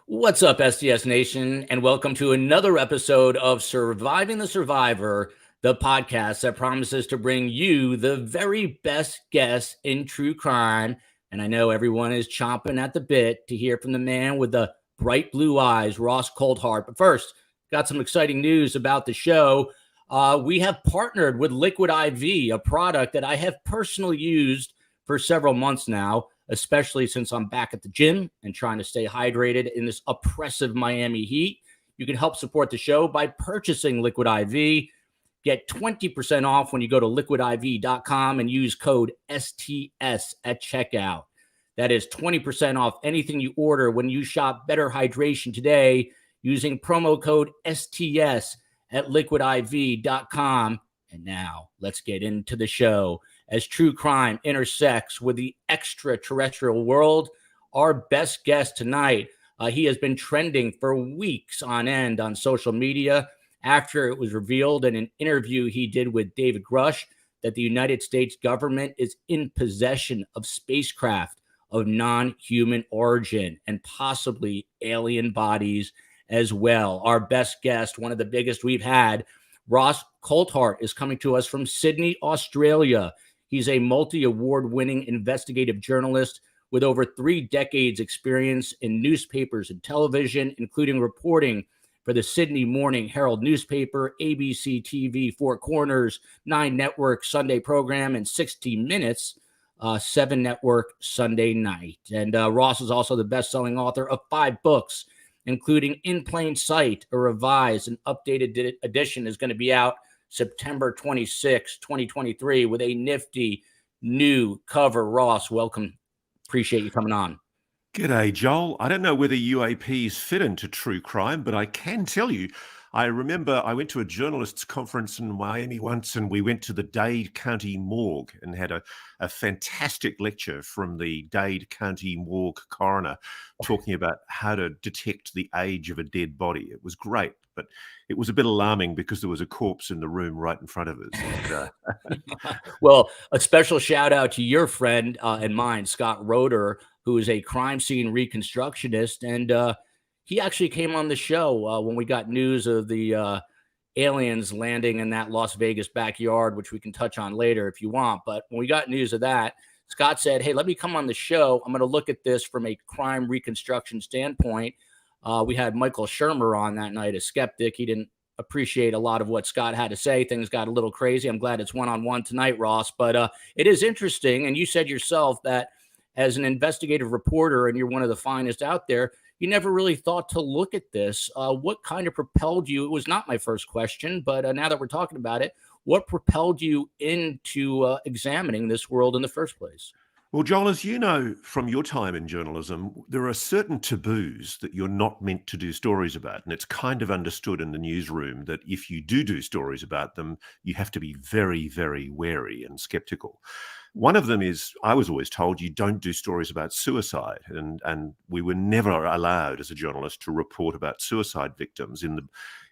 What's up, STS Nation, and welcome to another episode of Surviving the Survivor, the podcast that promises to bring you the very best guests in true crime. And I know everyone is chomping at the bit to hear from the man with the bright blue eyes, Ross Coulthart. But first, got some exciting news about the show. We have partnered with Liquid IV, a product that I have personally used for several months now, especially since I'm back at the gym and trying to stay hydrated in this oppressive Miami heat. You can help support the show by purchasing Liquid IV. Get 20% off when you go to liquidiv.com and use code STS at checkout. That is 20% off anything you order when you shop Better Hydration today using promo code STS at liquidiv.com. And now let's get into the show. As true crime intersects with the extraterrestrial world, our best guest tonight, he has been trending for weeks on end on social media after it was revealed in an interview he did with David Grusch that the United States government is in possession of spacecraft of non-human origin and possibly alien bodies as well. Our best guest, one of the biggest we've had, Ross Coulthart, is coming to us from Sydney, Australia. He's a multi-award-winning investigative journalist with over 3 decades experience in newspapers and television, including reporting for the Sydney Morning Herald newspaper, ABC TV, Four Corners, 9 Network Sunday program, and 60 Minutes, 7 Network Sunday night. And Ross is also the best-selling author of 5 books, including In Plain Sight, a revised and updated edition is going to be out September 26, 2023, with a nifty new cover. Ross, welcome. Appreciate you coming on. G'day, Joel. I don't know whether UAPs fit into true crime, but I can tell you, I remember I went to a journalists' conference in Miami once, and we went to the Dade County Morgue and had a fantastic lecture from the Dade County Morgue coroner talking about how to detect the age of a dead body. It was great, but it was a bit alarming because there was a corpse in the room right in front of us. And, well, a special shout out to your friend and mine, Scott Roeder, who is a crime scene reconstructionist. And he actually came on the show when we got news of the aliens landing in that Las Vegas backyard, which we can touch on later if you want. But when we got news of that, Scott said, hey, let me come on the show. I'm going to look at this from a crime reconstruction standpoint. We had Michael Shermer on that night, a skeptic. He didn't appreciate a lot of what Scott had to say. Things got a little crazy. I'm glad it's one-on-one tonight, Ross. But it is interesting. And you said yourself that as an investigative reporter, and you're one of the finest out there, you never really thought to look at this. What kind of propelled you? It was not my first question, but now that we're talking about it, what propelled you into examining this world in the first place? Well, Joel, as you know from your time in journalism, there are certain taboos that you're not meant to do stories about. And it's kind of understood in the newsroom that if you do stories about them, you have to be very, very wary and skeptical. One of them is, I was always told, you don't do stories about suicide. And we were never allowed as a journalist to report about suicide victims in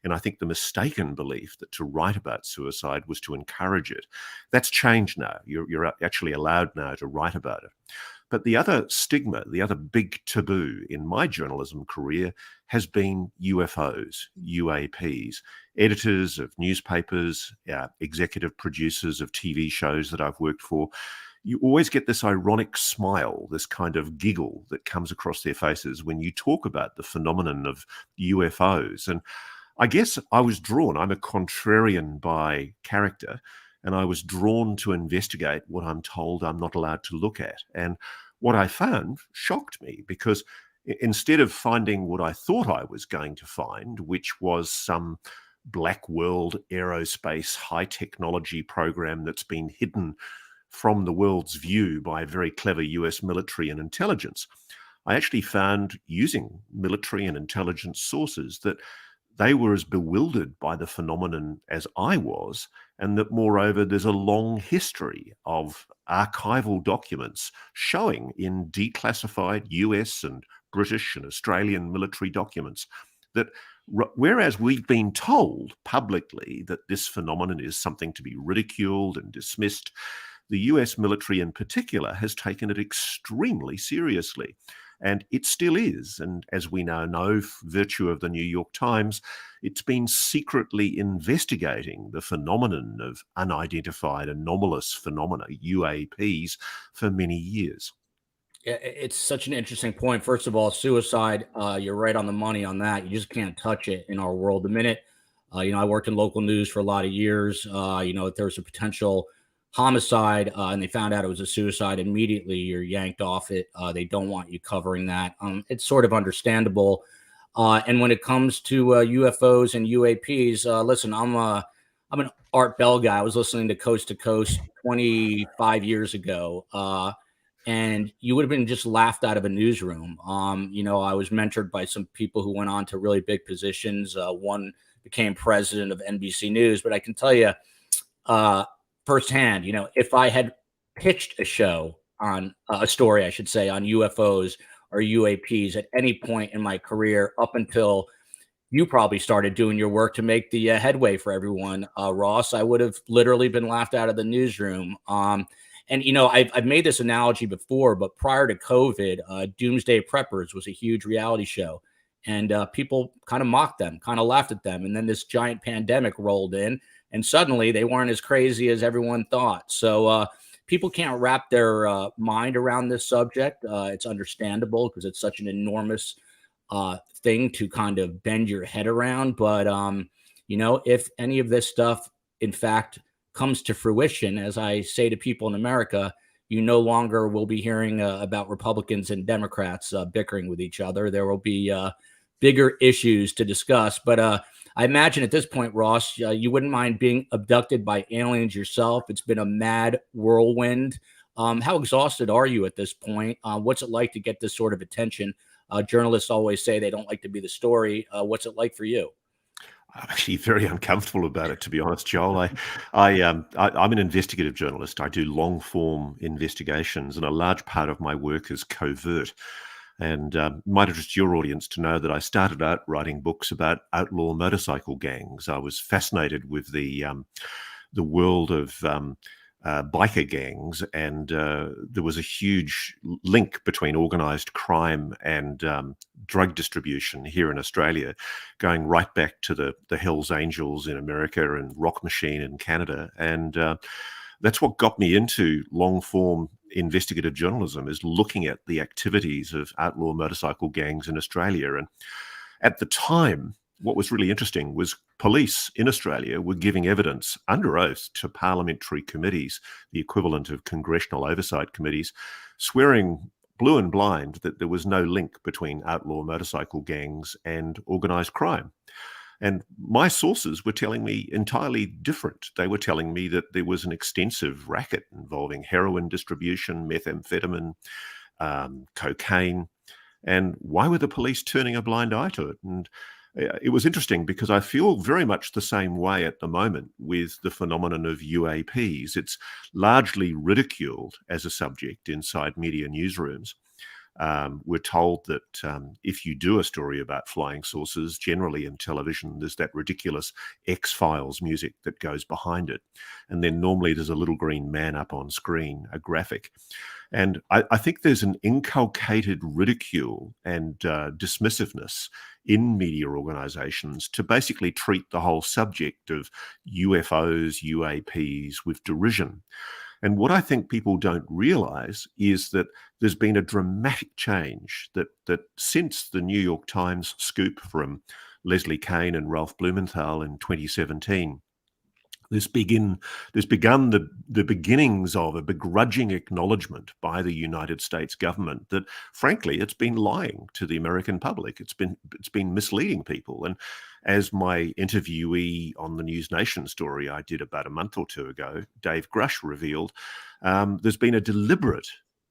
I think the mistaken belief that to write about suicide was to encourage it. That's changed now. You're actually allowed now to write about it. But the other stigma, the other big taboo in my journalism career has been UFOs, UAPs. Editors of newspapers, executive producers of TV shows that I've worked for, you always get this ironic smile, this kind of giggle that comes across their faces when you talk about the phenomenon of UFOs. And I guess I was drawn, I'm a contrarian by character, and I was drawn to investigate what I'm told I'm not allowed to look at. And what I found shocked me, because instead of finding what I thought I was going to find, which was some black world aerospace high technology program that's been hidden from the world's view by very clever US military and intelligence, I actually found, using military and intelligence sources, that they were as bewildered by the phenomenon as I was, and that moreover, there's a long history of archival documents showing in declassified US and British and Australian military documents that whereas we've been told publicly that this phenomenon is something to be ridiculed and dismissed, the US military in particular has taken it extremely seriously. And it still is. And as we now know, virtue of the New York Times, it's been secretly investigating the phenomenon of unidentified anomalous phenomena, UAPs, for many years. It's such an interesting point. First of all, suicide, you're right on the money on that. You just can't touch it in our world. The minute, I worked in local news for a lot of years. If there was a potential homicide and they found out it was a suicide, immediately you're yanked off it. They don't want you covering that. It's sort of understandable. And when it comes to UFOs and UAPs, listen, I'm an Art Bell guy. I was listening to Coast 25 years ago. And you would have been just laughed out of a newsroom. I was mentored by some people who went on to really big positions. One became president of NBC News, but I can tell you firsthand, if I had pitched a story, I should say, on UFOs or UAPs at any point in my career up until you probably started doing your work to make the headway for everyone, Ross, I would have literally been laughed out of the newsroom. And I've made this analogy before, but prior to COVID, Doomsday Preppers was a huge reality show, and people kind of mocked them, kind of laughed at them. And then this giant pandemic rolled in, and suddenly they weren't as crazy as everyone thought. So people can't wrap their mind around this subject. It's understandable because it's such an enormous thing to kind of bend your head around. But if any of this stuff, in fact, comes to fruition, as I say to people in America, you no longer will be hearing about Republicans and Democrats bickering with each other. There will be bigger issues to discuss. But I imagine at this point, Ross, you wouldn't mind being abducted by aliens yourself. It's been a mad whirlwind. How exhausted are you at this point? What's it like to get this sort of attention? Journalists always say they don't like to be the story. What's it like for you? I'm actually very uncomfortable about it, to be honest, Joel. I'm an investigative journalist. I do long form investigations, and a large part of my work is covert. And might interest your audience to know that I started out writing books about outlaw motorcycle gangs. I was fascinated with the world of biker gangs, and there was a huge link between organised crime and drug distribution here in Australia, going right back to the Hells Angels in America and Rock Machine in Canada. And that's what got me into long-form investigative journalism, is looking at the activities of outlaw motorcycle gangs in Australia. And at the time, what was really interesting was police in Australia were giving evidence under oath to parliamentary committees, the equivalent of congressional oversight committees, swearing blue and blind that there was no link between outlaw motorcycle gangs and organised crime. And my sources were telling me entirely different. They were telling me that there was an extensive racket involving heroin distribution, methamphetamine, cocaine. And why were the police turning a blind eye to it? And it was interesting because I feel very much the same way at the moment with the phenomenon of UAPs. It's largely ridiculed as a subject inside media newsrooms. We're told that if you do a story about flying saucers, generally in television, there's that ridiculous X-Files music that goes behind it. And then normally there's a little green man up on screen, a graphic. And I think there's an inculcated ridicule and dismissiveness in media organizations to basically treat the whole subject of UFOs, UAPs with derision. And what I think people don't realize is that there's been a dramatic change that since the New York Times scoop from Leslie Kean and Ralph Blumenthal in 2017, there's begun the beginnings of a begrudging acknowledgement by the United States government that, frankly, it's been lying to the American public. It's been misleading people. And as my interviewee on the News Nation story I did about a month or two ago, Dave Grusch, revealed, there's been a deliberate,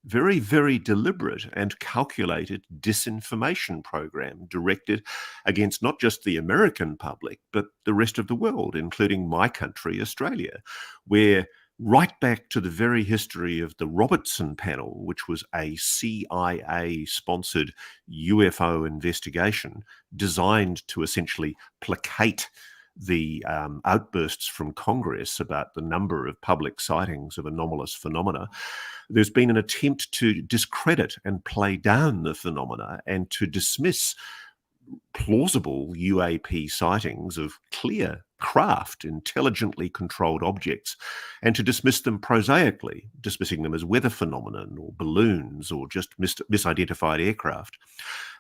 very, very deliberate and calculated disinformation program directed against not just the American public, but the rest of the world, including my country, Australia, where right back to the very history of the Robertson Panel, which was a CIA-sponsored UFO investigation designed to essentially placate the outbursts from Congress about the number of public sightings of anomalous phenomena, there's been an attempt to discredit and play down the phenomena and to dismiss plausible UAP sightings of clear craft, intelligently controlled objects, and to dismiss them prosaically, dismissing them as weather phenomenon or balloons or just misidentified aircraft.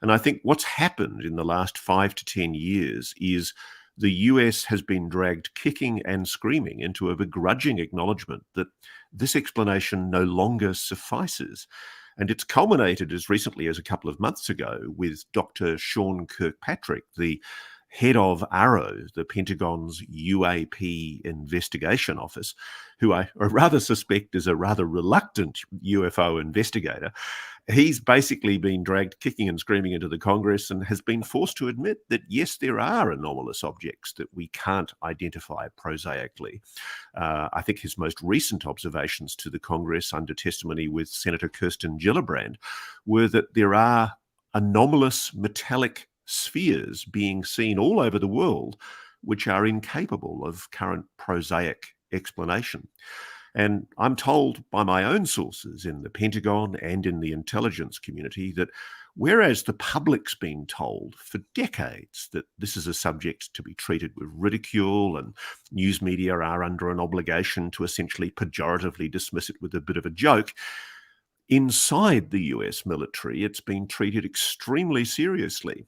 And I think what's happened in the last 5 to 10 years is the US has been dragged kicking and screaming into a begrudging acknowledgement that this explanation no longer suffices. And it's culminated as recently as a couple of months ago with Dr. Sean Kirkpatrick, the head of ARROW, the Pentagon's UAP investigation office, who I rather suspect is a rather reluctant UFO investigator. He's basically been dragged kicking and screaming into the Congress and has been forced to admit that, yes, there are anomalous objects that we can't identify prosaically. I think his most recent observations to the Congress under testimony with Senator Kirsten Gillibrand were that there are anomalous metallic spheres being seen all over the world which are incapable of current prosaic explanation. And I'm told by my own sources in the Pentagon and in the intelligence community that whereas the public's been told for decades that this is a subject to be treated with ridicule and news media are under an obligation to essentially pejoratively dismiss it with a bit of a joke, inside the US military, it's been treated extremely seriously.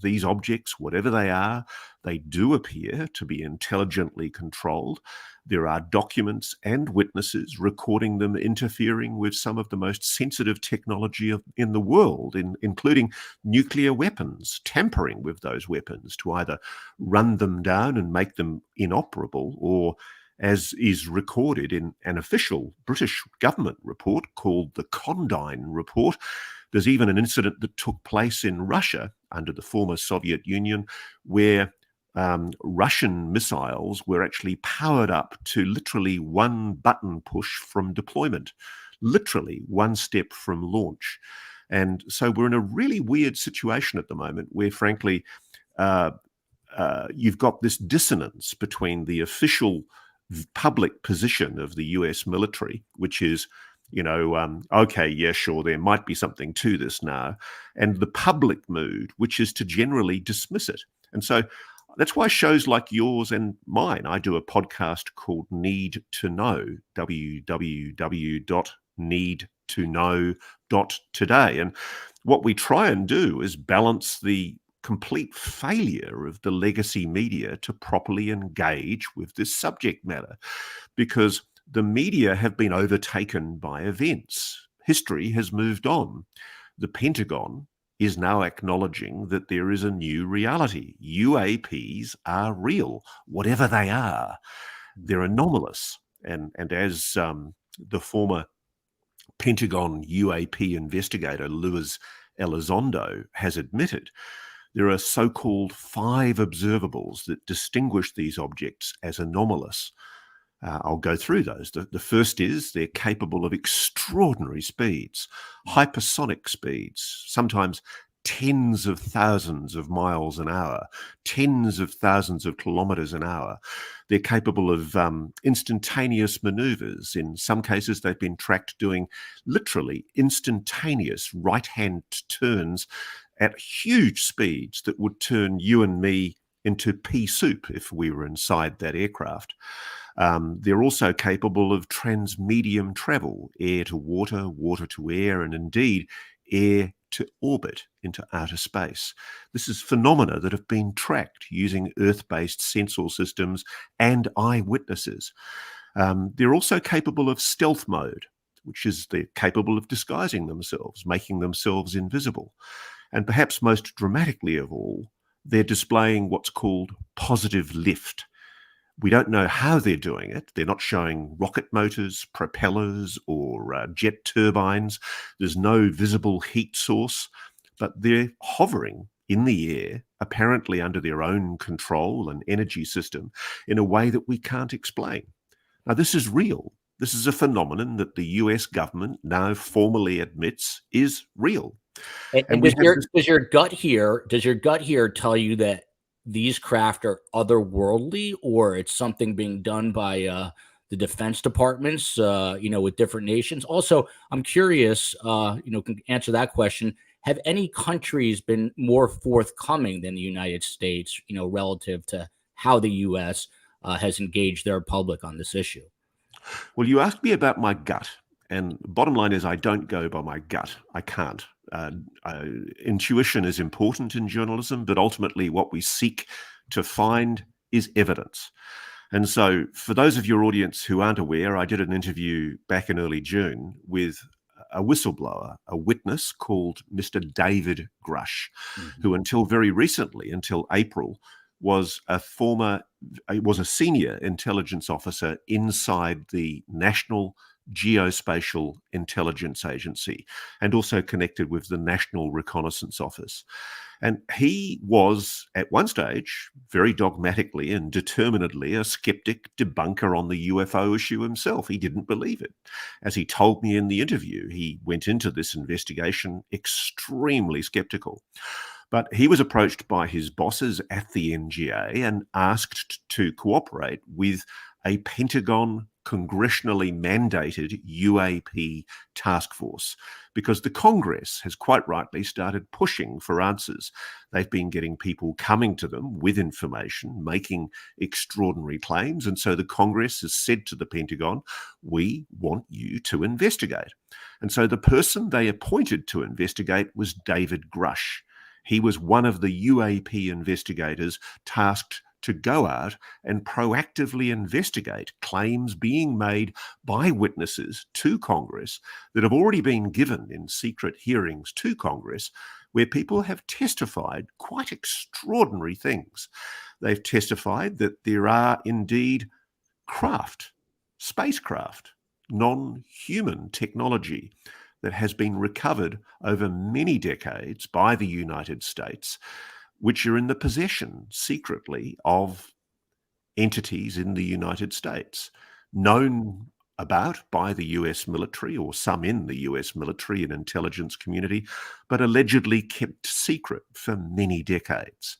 These objects, whatever they are, they do appear to be intelligently controlled. There are documents and witnesses recording them interfering with some of the most sensitive technology in the world, including nuclear weapons, tampering with those weapons to either run them down and make them inoperable, or as is recorded in an official British government report called the Condign Report. There's even an incident that took place in Russia under the former Soviet Union where Russian missiles were actually powered up to literally one button push from deployment, literally one step from launch. And so we're in a really weird situation at the moment where, frankly, you've got this dissonance between the official public position of the US military, which is, okay, yeah, sure, there might be something to this now, and the public mood, which is to generally dismiss it. And so that's why shows like yours and mine, I do a podcast called Need to Know, www.needtoknow.today. And what we try and do is balance the complete failure of the legacy media to properly engage with this subject matter, because the media have been overtaken by events. History has moved on. The Pentagon is now acknowledging that there is a new reality. UAPs are real, whatever they are. They're anomalous. And as the former Pentagon UAP investigator, Luis Elizondo, has admitted, there are so-called 5 observables that distinguish these objects as anomalous. I'll go through those. The first is they're capable of extraordinary speeds, hypersonic speeds, sometimes tens of thousands of miles an hour, tens of thousands of kilometers an hour. They're capable of instantaneous maneuvers. In some cases, they've been tracked doing literally instantaneous right-hand turns at huge speeds that would turn you and me into pea soup if we were inside that aircraft. They're also capable of transmedium travel, air to water, water to air, and indeed air to orbit into outer space. This is phenomena that have been tracked using Earth-based sensor systems and eyewitnesses. They're also capable of stealth mode, which is they're capable of disguising themselves, making themselves invisible. And perhaps most dramatically of all, they're displaying what's called positive lift. We don't know how they're doing it. They're not showing rocket motors, propellers, or jet turbines. There's no visible heat source, but they're hovering in the air, apparently under their own control and energy system, in a way that we can't explain. Now, this is real. This is a phenomenon that the US government now formally admits is real. And does your gut here tell you that these craft are otherworldly, or it's something being done by the defense departments, with different nations? Also, I'm curious, can answer that question. Have any countries been more forthcoming than the United States, relative to how the U.S. Has engaged their public on this issue? Well, you asked me about my gut, and bottom line is I don't go by my gut. I can't. Intuition is important in journalism, but ultimately what we seek to find is evidence. And so for those of your audience who aren't aware, I did an interview back in early June with a whistleblower, a witness called Mr. David Grusch, who until very recently, until April, was a senior intelligence officer inside the National Geospatial Intelligence Agency and also connected with the National Reconnaissance Office. And he was, at one stage, very dogmatically and determinedly a skeptic debunker on the UFO issue himself. He didn't believe it. As he told me in the interview, he went into this investigation extremely skeptical. But he was approached by his bosses at the NGA and asked to cooperate with a Pentagon congressionally mandated UAP task force because the Congress has quite rightly started pushing for answers. They've been getting people coming to them with information, making extraordinary claims. And so the Congress has said to the Pentagon, we want you to investigate. And so the person they appointed to investigate was David Grusch. He was one of the UAP investigators tasked to go out and proactively investigate claims being made by witnesses to Congress that have already been given in secret hearings to Congress, where people have testified quite extraordinary things. They've testified that there are indeed spacecraft, non-human technology that has been recovered over many decades by the United States, which are in the possession secretly of entities in the United States, known about by the US military or some in the US military and intelligence community, but allegedly kept secret for many decades.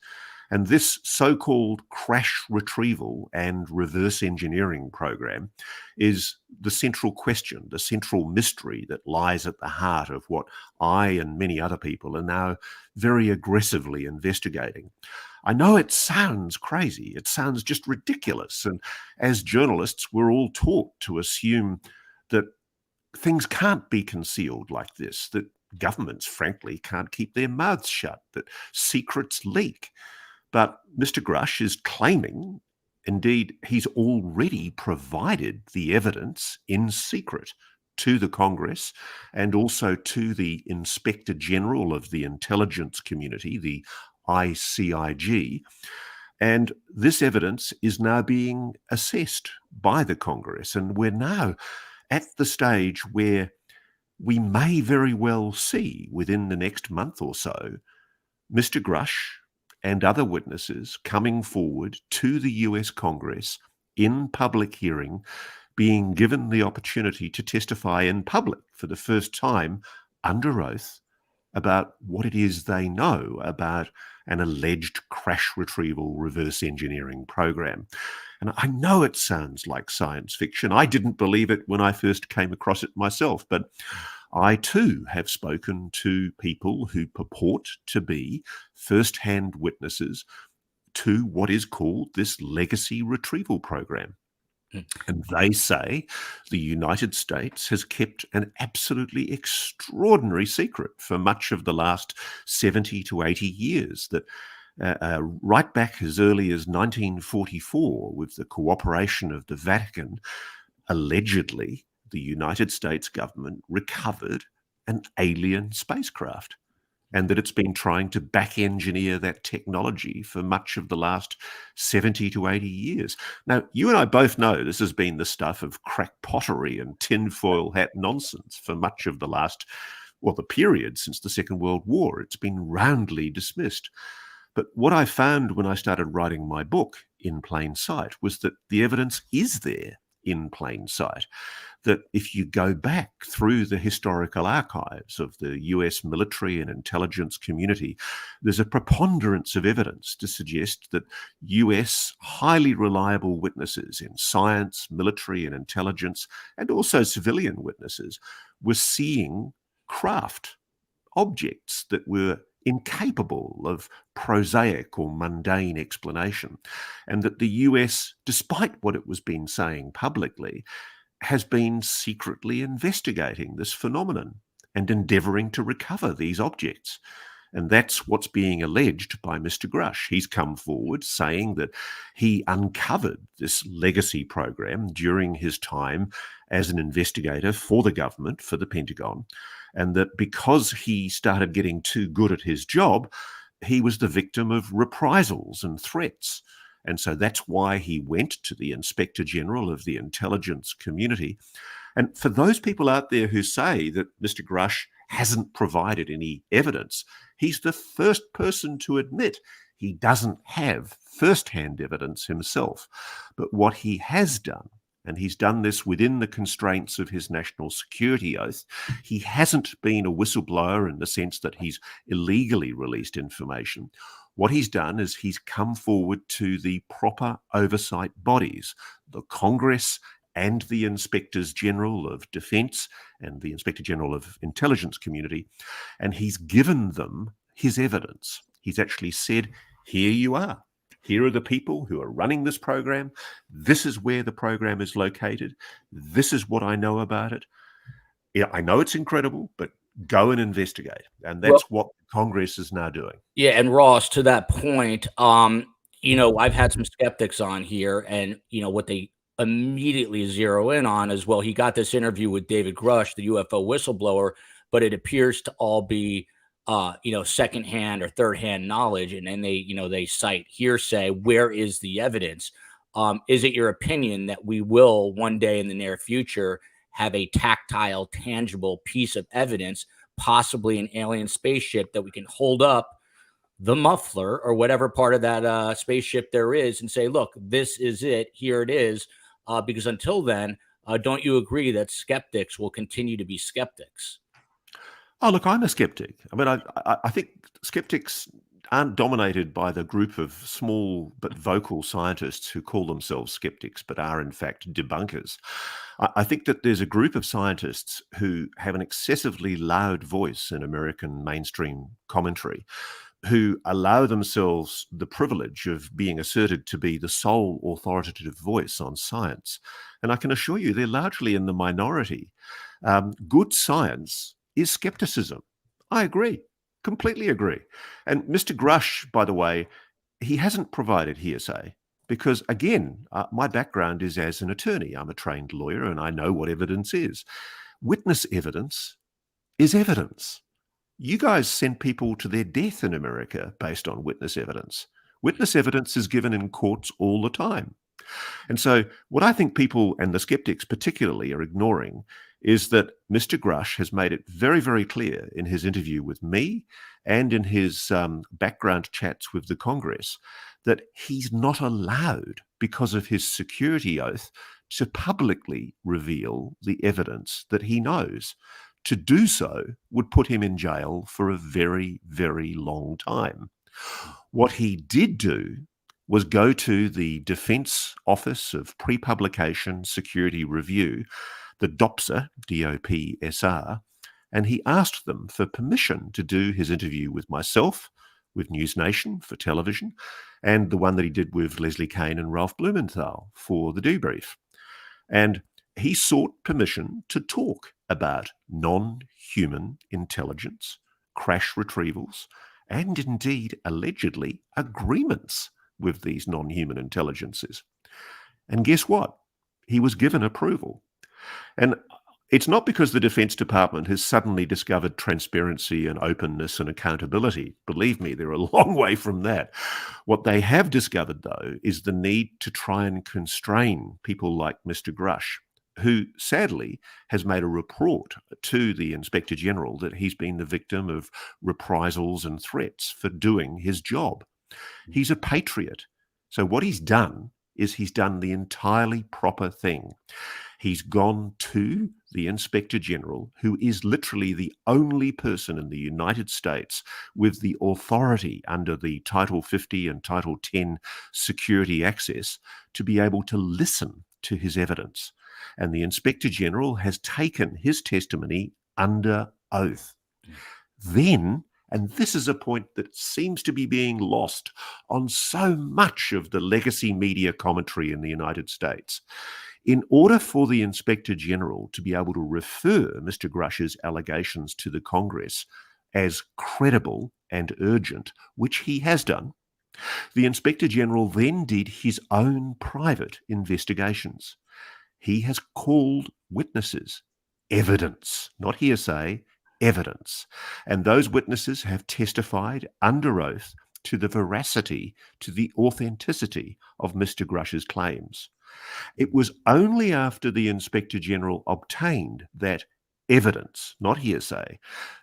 And this so-called crash retrieval and reverse engineering program is the central question, the central mystery that lies at the heart of what I and many other people are now very aggressively investigating. I know it sounds crazy. It sounds just ridiculous. And as journalists, we're all taught to assume that things can't be concealed like this, that governments, frankly, can't keep their mouths shut, that secrets leak. But Mr. Grush is claiming, indeed, he's already provided the evidence in secret to the Congress and also to the Inspector General of the Intelligence Community, the ICIG. And this evidence is now being assessed by the Congress. And we're now at the stage where we may very well see within the next month or so Mr. Grush and other witnesses coming forward to the US Congress in public hearing, being given the opportunity to testify in public for the first time under oath about what it is they know about an alleged crash retrieval reverse engineering program. And I know it sounds like science fiction. I didn't believe it when I first came across it myself, but I too have spoken to people who purport to be first-hand witnesses to what is called this legacy retrieval program. And they say the United States has kept an absolutely extraordinary secret for much of the last 70 to 80 years, that right back as early as 1944, with the cooperation of the Vatican, allegedly the United States government recovered an alien spacecraft, and that it's been trying to back engineer that technology for much of the last 70 to 80 years. Now, you and I both know this has been the stuff of crackpottery and tinfoil hat nonsense for much of the last, the period since the Second World War. It's been roundly dismissed. But what I found when I started writing my book, In Plain Sight, was that the evidence is there in plain sight, that if you go back through the historical archives of the US military and intelligence community, there's a preponderance of evidence to suggest that US highly reliable witnesses in science, military and intelligence, and also civilian witnesses were seeing craft, objects that were incapable of prosaic or mundane explanation, and that the US, despite what it was been saying publicly, has been secretly investigating this phenomenon and endeavouring to recover these objects. And that's what's being alleged by Mr. Grush. He's come forward saying that he uncovered this legacy program during his time as an investigator for the government, for the Pentagon, and that because he started getting too good at his job, he was the victim of reprisals and threats. And so that's why he went to the Inspector General of the intelligence community. And for those people out there who say that Mr. Grush hasn't provided any evidence, he's the first person to admit he doesn't have first-hand evidence himself. But what he has done, and he's done this within the constraints of his national security oath, he hasn't been a whistleblower in the sense that he's illegally released information. What he's done is he's come forward to the proper oversight bodies, the Congress and the Inspectors General of Defence and the Inspector General of Intelligence Community, and he's given them his evidence. He's actually said, here you are. Here are the people who are running this program. This is where the program is located. This is what I know about it. Yeah, I know it's incredible, but go and investigate. And that's what Congress is now doing. Yeah, and Ross, to that point, I've had some skeptics on here, and what they immediately zero in on is, well, he got this interview with David Grusch, the UFO whistleblower, but it appears to all be secondhand or third-hand knowledge, and then they cite hearsay. Where is the evidence? Is it your opinion that we will one day in the near future have a tactile, tangible piece of evidence, possibly an alien spaceship, that we can hold up the muffler or whatever part of that spaceship there is and say, look, this is it, here it is? Because until then, don't you agree that skeptics will continue to be skeptics? Oh, look, I'm a skeptic. I mean, I think skeptics aren't dominated by the group of small but vocal scientists who call themselves skeptics but are in fact debunkers. I think that there's a group of scientists who have an excessively loud voice in American mainstream commentary, who allow themselves the privilege of being asserted to be the sole authoritative voice on science. And I can assure you they're largely in the minority. Good science is skepticism. I agree, completely agree. And Mr. Grush, by the way, he hasn't provided hearsay because, again, my background is as an attorney. I'm a trained lawyer and I know what evidence is. Witness evidence is evidence. You guys send people to their death in America based on witness evidence. Witness evidence is given in courts all the time. And so what I think people, and the skeptics particularly, are ignoring is that Mr. Grush has made it very, very clear in his interview with me and in his background chats with the Congress that he's not allowed, because of his security oath, to publicly reveal the evidence that he knows. To do so would put him in jail for a very, very long time. What he did do was go to the Defense Office of Pre-Publication Security Review, the DOPSR, D-O-P-S-R, and he asked them for permission to do his interview with myself, with News Nation for television, and the one that he did with Leslie Kane and Ralph Blumenthal for the debrief. And he sought permission to talk about non-human intelligence, crash retrievals, and indeed, allegedly, agreements with these non-human intelligences. And guess what? He was given approval. And it's not because the Defense Department has suddenly discovered transparency and openness and accountability. Believe me, they're a long way from that. What they have discovered, though, is the need to try and constrain people like Mr. Grush, who sadly has made a report to the Inspector General that he's been the victim of reprisals and threats for doing his job. He's a patriot. So what he's done is he's done the entirely proper thing. He's gone to the Inspector General, who is literally the only person in the United States with the authority under the Title 50 and Title 10 security access to be able to listen to his evidence. And the Inspector General has taken his testimony under oath. Then, and this is a point that seems to be being lost on so much of the legacy media commentary in the United States, in order for the Inspector General to be able to refer Mr. Grush's allegations to the Congress as credible and urgent, which he has done, the Inspector General then did his own private investigations. He has called witnesses, evidence, not hearsay, evidence. And those witnesses have testified under oath to the veracity, to the authenticity of Mr. Grush's claims. It was only after the Inspector General obtained that evidence, not hearsay,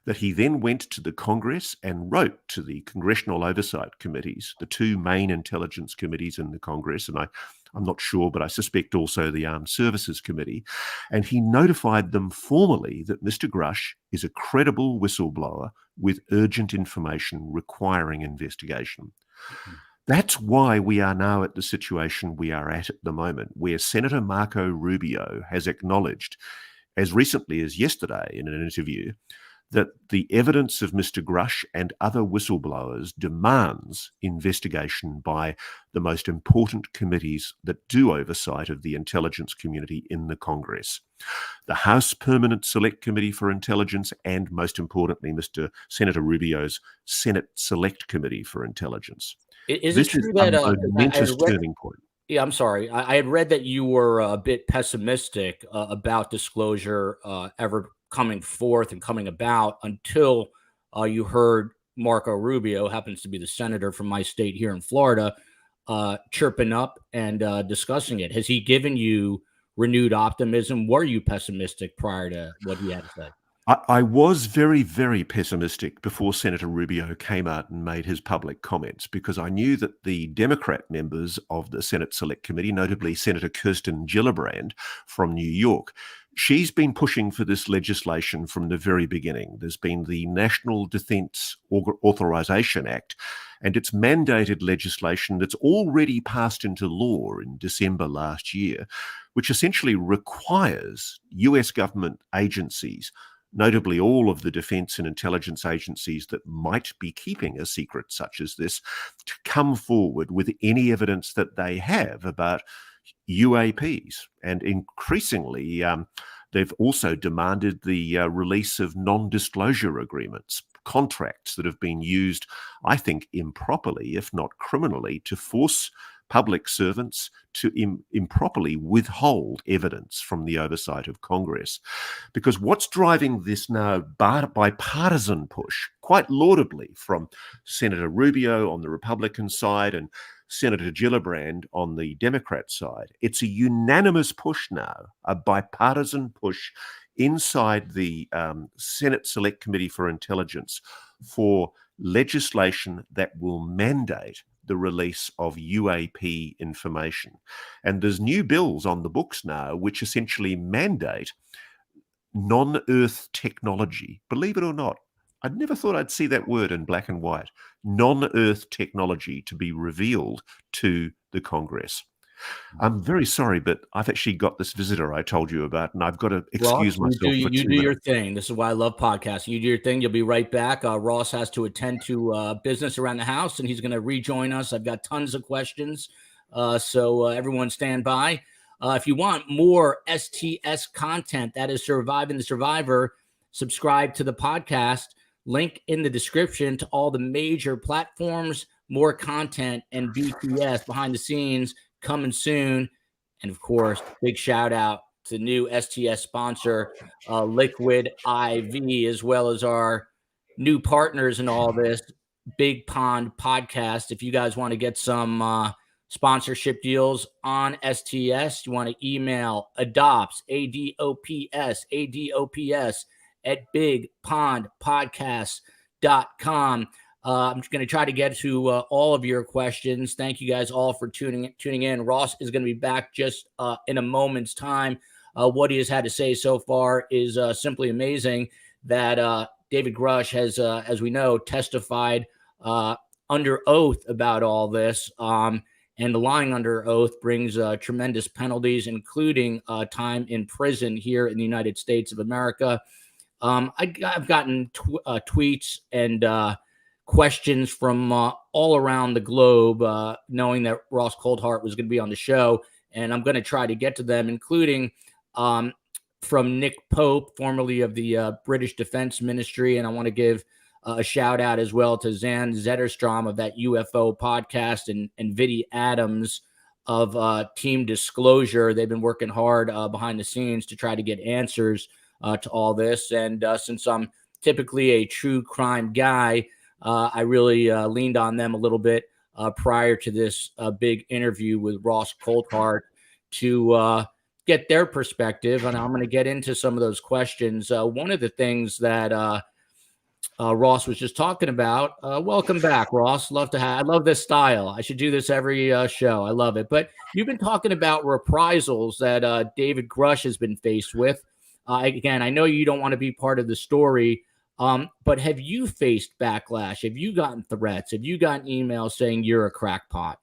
that he then went to the Congress and wrote to the Congressional Oversight Committees, the two main intelligence committees in the Congress, and I'm not sure, but I suspect also the Armed Services Committee, and he notified them formally that Mr. Grush is a credible whistleblower with urgent information requiring investigation. That's why we are now at the situation we are at the moment, where Senator Marco Rubio has acknowledged, as recently as yesterday in an interview, that the evidence of Mr. Grush and other whistleblowers demands investigation by the most important committees that do oversight of the intelligence community in the Congress. The House Permanent Select Committee for Intelligence and, most importantly, Senator Rubio's Senate Select Committee for Intelligence. Is it true that a momentous turning point? Yeah, I'm sorry. I had read that you were a bit pessimistic about disclosure ever coming forth and coming about until you heard Marco Rubio, happens to be the senator from my state here in Florida, chirping up and discussing it. Has he given you renewed optimism? Were you pessimistic prior to what he had to say? I was very, very pessimistic before Senator Rubio came out and made his public comments, because I knew that the Democrat members of the Senate Select Committee, notably Senator Kirsten Gillibrand from New York, she's been pushing for this legislation from the very beginning. There's been the National Defense Authorization Act, and it's mandated legislation that's already passed into law in December last year, which essentially requires US government agencies, notably all of the defense and intelligence agencies that might be keeping a secret such as this, to come forward with any evidence that they have about UAPs. And increasingly, they've also demanded the release of non-disclosure agreements, contracts that have been used, I think, improperly, if not criminally, to force public servants to improperly withhold evidence from the oversight of Congress. Because what's driving this now bipartisan push, quite laudably, from Senator Rubio on the Republican side and Senator Gillibrand on the Democrat side, it's a unanimous push now, a bipartisan push inside the Senate Select Committee for Intelligence for legislation that will mandate the release of UAP information. And there's new bills on the books now which essentially mandate non-Earth technology. Believe it or not, I'd never thought I'd see that word in black and white, non-Earth technology to be revealed to the Congress. I'm very sorry, but I've actually got this visitor I told you about, and I've got to excuse myself for 2 minutes. You do your thing. This is why I love podcasting. You do your thing. You'll be right back. Ross has to attend to business around the house, and he's going to rejoin us. I've got tons of questions, so everyone stand by. If you want more STS content, that is Surviving the Survivor, subscribe to the podcast. Link in the description to all the major platforms, more content, and BTS, behind the scenes, coming soon. And of course, big shout out to new STS sponsor, Liquid IV, as well as our new partners in all this, Big Pond Podcast. If you guys want to get some sponsorship deals on STS, you want to email adopts, ADOPS at bigpondpodcast.com. I'm just going to try to get to all of your questions. Thank you guys all for tuning in. Ross is going to be back just in a moment's time. What he has had to say so far is simply amazing. That David Grusch has, as we know, testified under oath about all this. And lying under oath brings tremendous penalties, including time in prison here in the United States of America. I've gotten tweets and questions from all around the globe, knowing that Ross Coulthart was going to be on the show, and I'm going to try to get to them, including from Nick Pope, formerly of the British Defense Ministry, and I want to give a shout out as well to Zan Zetterstrom of that UFO podcast, and Viddy Adams of Team Disclosure. They've been working hard behind the scenes to try to get answers to all this. And since I'm typically a true crime guy, I really leaned on them a little bit prior to this big interview with Ross Coulthart to get their perspective. And I'm going to get into some of those questions. One of the things that Ross was just talking about. Welcome back, Ross. I love this style. I should do this every show. I love it. But you've been talking about reprisals that David Grusch has been faced with. Again, I know you don't want to be part of the story, but have you faced backlash? Have you gotten threats? Have you gotten emails saying you're a crackpot?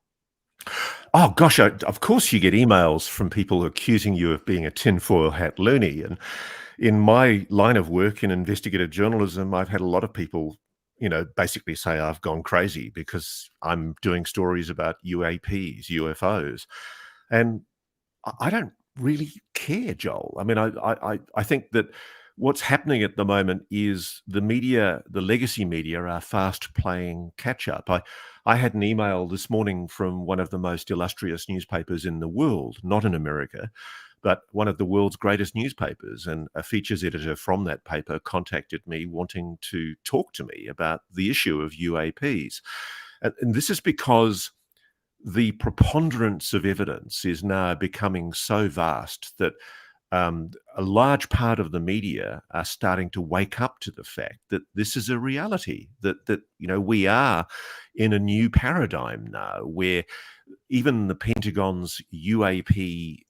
Oh, gosh, of course you get emails from people accusing you of being a tinfoil hat loony. And in my line of work in investigative journalism, I've had a lot of people, basically say I've gone crazy because I'm doing stories about UAPs, UFOs. And I don't really care, Joel. I mean, I think that what's happening at the moment is the media, the legacy media, are fast playing catch up. I had an email this morning from one of the most illustrious newspapers in the world, not in America, but one of the world's greatest newspapers. And a features editor from that paper contacted me wanting to talk to me about the issue of UAPs. And this is because the preponderance of evidence is now becoming so vast that a large part of the media are starting to wake up to the fact that this is a reality, that we are in a new paradigm now where even the Pentagon's UAP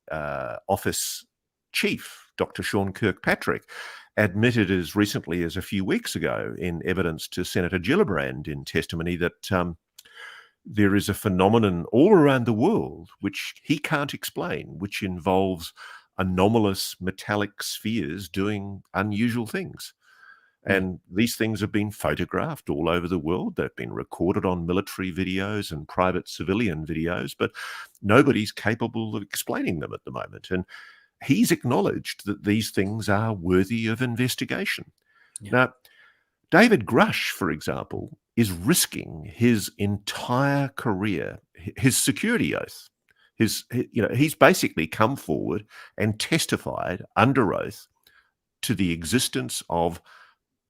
office chief, Dr. Sean Kirkpatrick, admitted as recently as a few weeks ago in evidence to Senator Gillibrand in testimony that there is a phenomenon all around the world which he can't explain, which involves anomalous metallic spheres doing unusual things. And these things have been photographed all over the world. They've been recorded on military videos and private civilian videos, but nobody's capable of explaining them at the moment. And he's acknowledged that these things are worthy of investigation. Yeah. Now, David Grusch, for example, is risking his entire career, his security oath. He's basically come forward and testified under oath to the existence of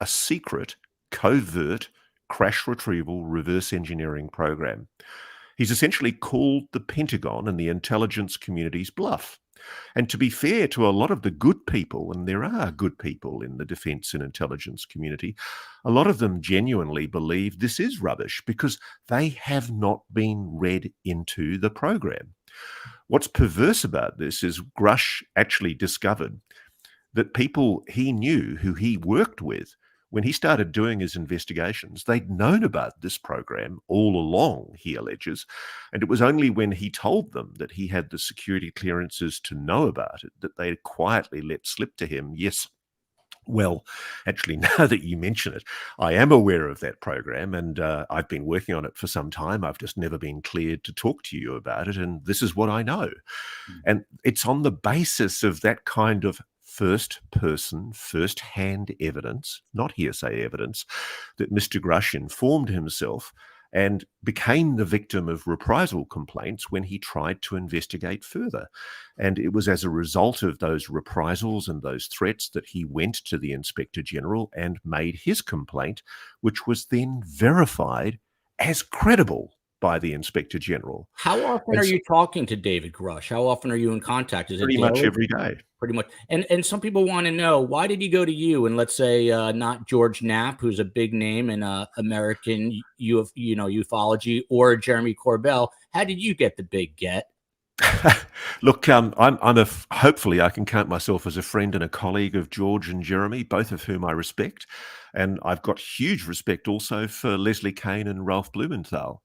a secret, covert crash retrieval reverse engineering program. He's essentially called the Pentagon and the intelligence community's bluff. And to be fair to a lot of the good people, and there are good people in the defense and intelligence community, a lot of them genuinely believe this is rubbish because they have not been read into the program. What's perverse about this is Grush actually discovered that people he knew who he worked with, when he started doing his investigations, they'd known about this program all along, he alleges, and it was only when he told them that he had the security clearances to know about it that they quietly let slip to him, yes, well, actually, now that you mention it, I am aware of that program and I've been working on it for some time. I've just never been cleared to talk to you about it, and this is what I know. And it's on the basis of that kind of first-person, first-hand evidence, not hearsay evidence, that Mr. Grush informed himself and became the victim of reprisal complaints when he tried to investigate further. And it was as a result of those reprisals and those threats that he went to the Inspector General and made his complaint, which was then verified as credible by the Inspector General. How often are you talking to David Grush? How often are you in contact? Is it pretty much every day? Pretty much. And some people want to know, why did he go to you and let's say not George Knapp, who's a big name in American ufology, or Jeremy Corbell? How did you get the big get? Look, hopefully I can count myself as a friend and a colleague of George and Jeremy, both of whom I respect. And I've got huge respect also for Leslie Kane and Ralph Blumenthal.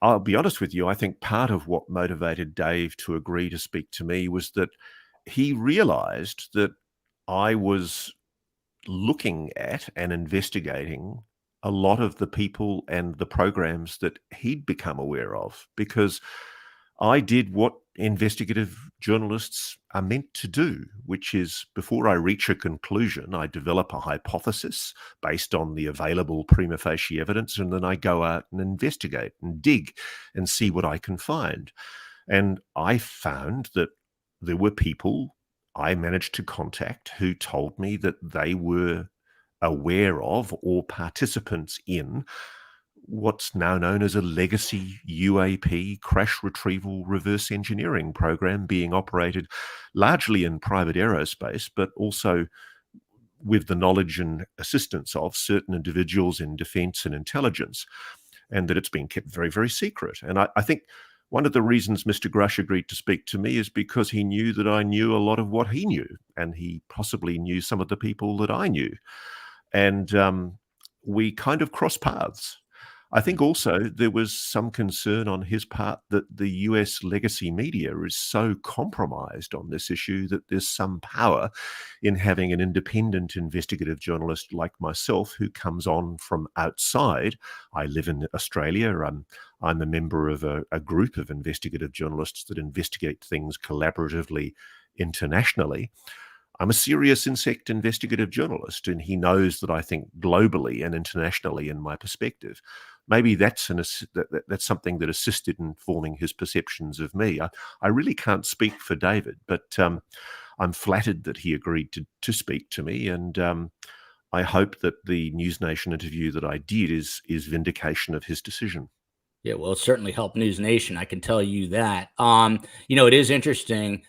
I'll be honest with you, I think part of what motivated Dave to agree to speak to me was that he realized that I was looking at and investigating a lot of the people and the programs that he'd become aware of, because I did what investigative journalists are meant to do, which is before I reach a conclusion, I develop a hypothesis based on the available prima facie evidence, and then I go out and investigate and dig and see what I can find. And I found that there were people I managed to contact who told me that they were aware of or participants in what's now known as a legacy UAP crash retrieval reverse engineering program being operated largely in private aerospace, but also with the knowledge and assistance of certain individuals in defense and intelligence, and that it's been kept very, very secret. And I think one of the reasons Mr. Grush agreed to speak to me is because he knew that I knew a lot of what he knew, and he possibly knew some of the people that I knew. And we kind of crossed paths. I think also there was some concern on his part that the US legacy media is so compromised on this issue that there's some power in having an independent investigative journalist like myself who comes on from outside. I live in Australia. I'm a member of a group of investigative journalists that investigate things collaboratively internationally. I'm a serious insect investigative journalist, and he knows that I think globally and internationally in my perspective. Maybe that's that's something that assisted in forming his perceptions of me. I really can't speak for David, but I'm flattered that he agreed to speak to me, and I hope that the News Nation interview that I did is vindication of his decision. Yeah, well, it certainly helped News Nation. I can tell you that. It is interesting.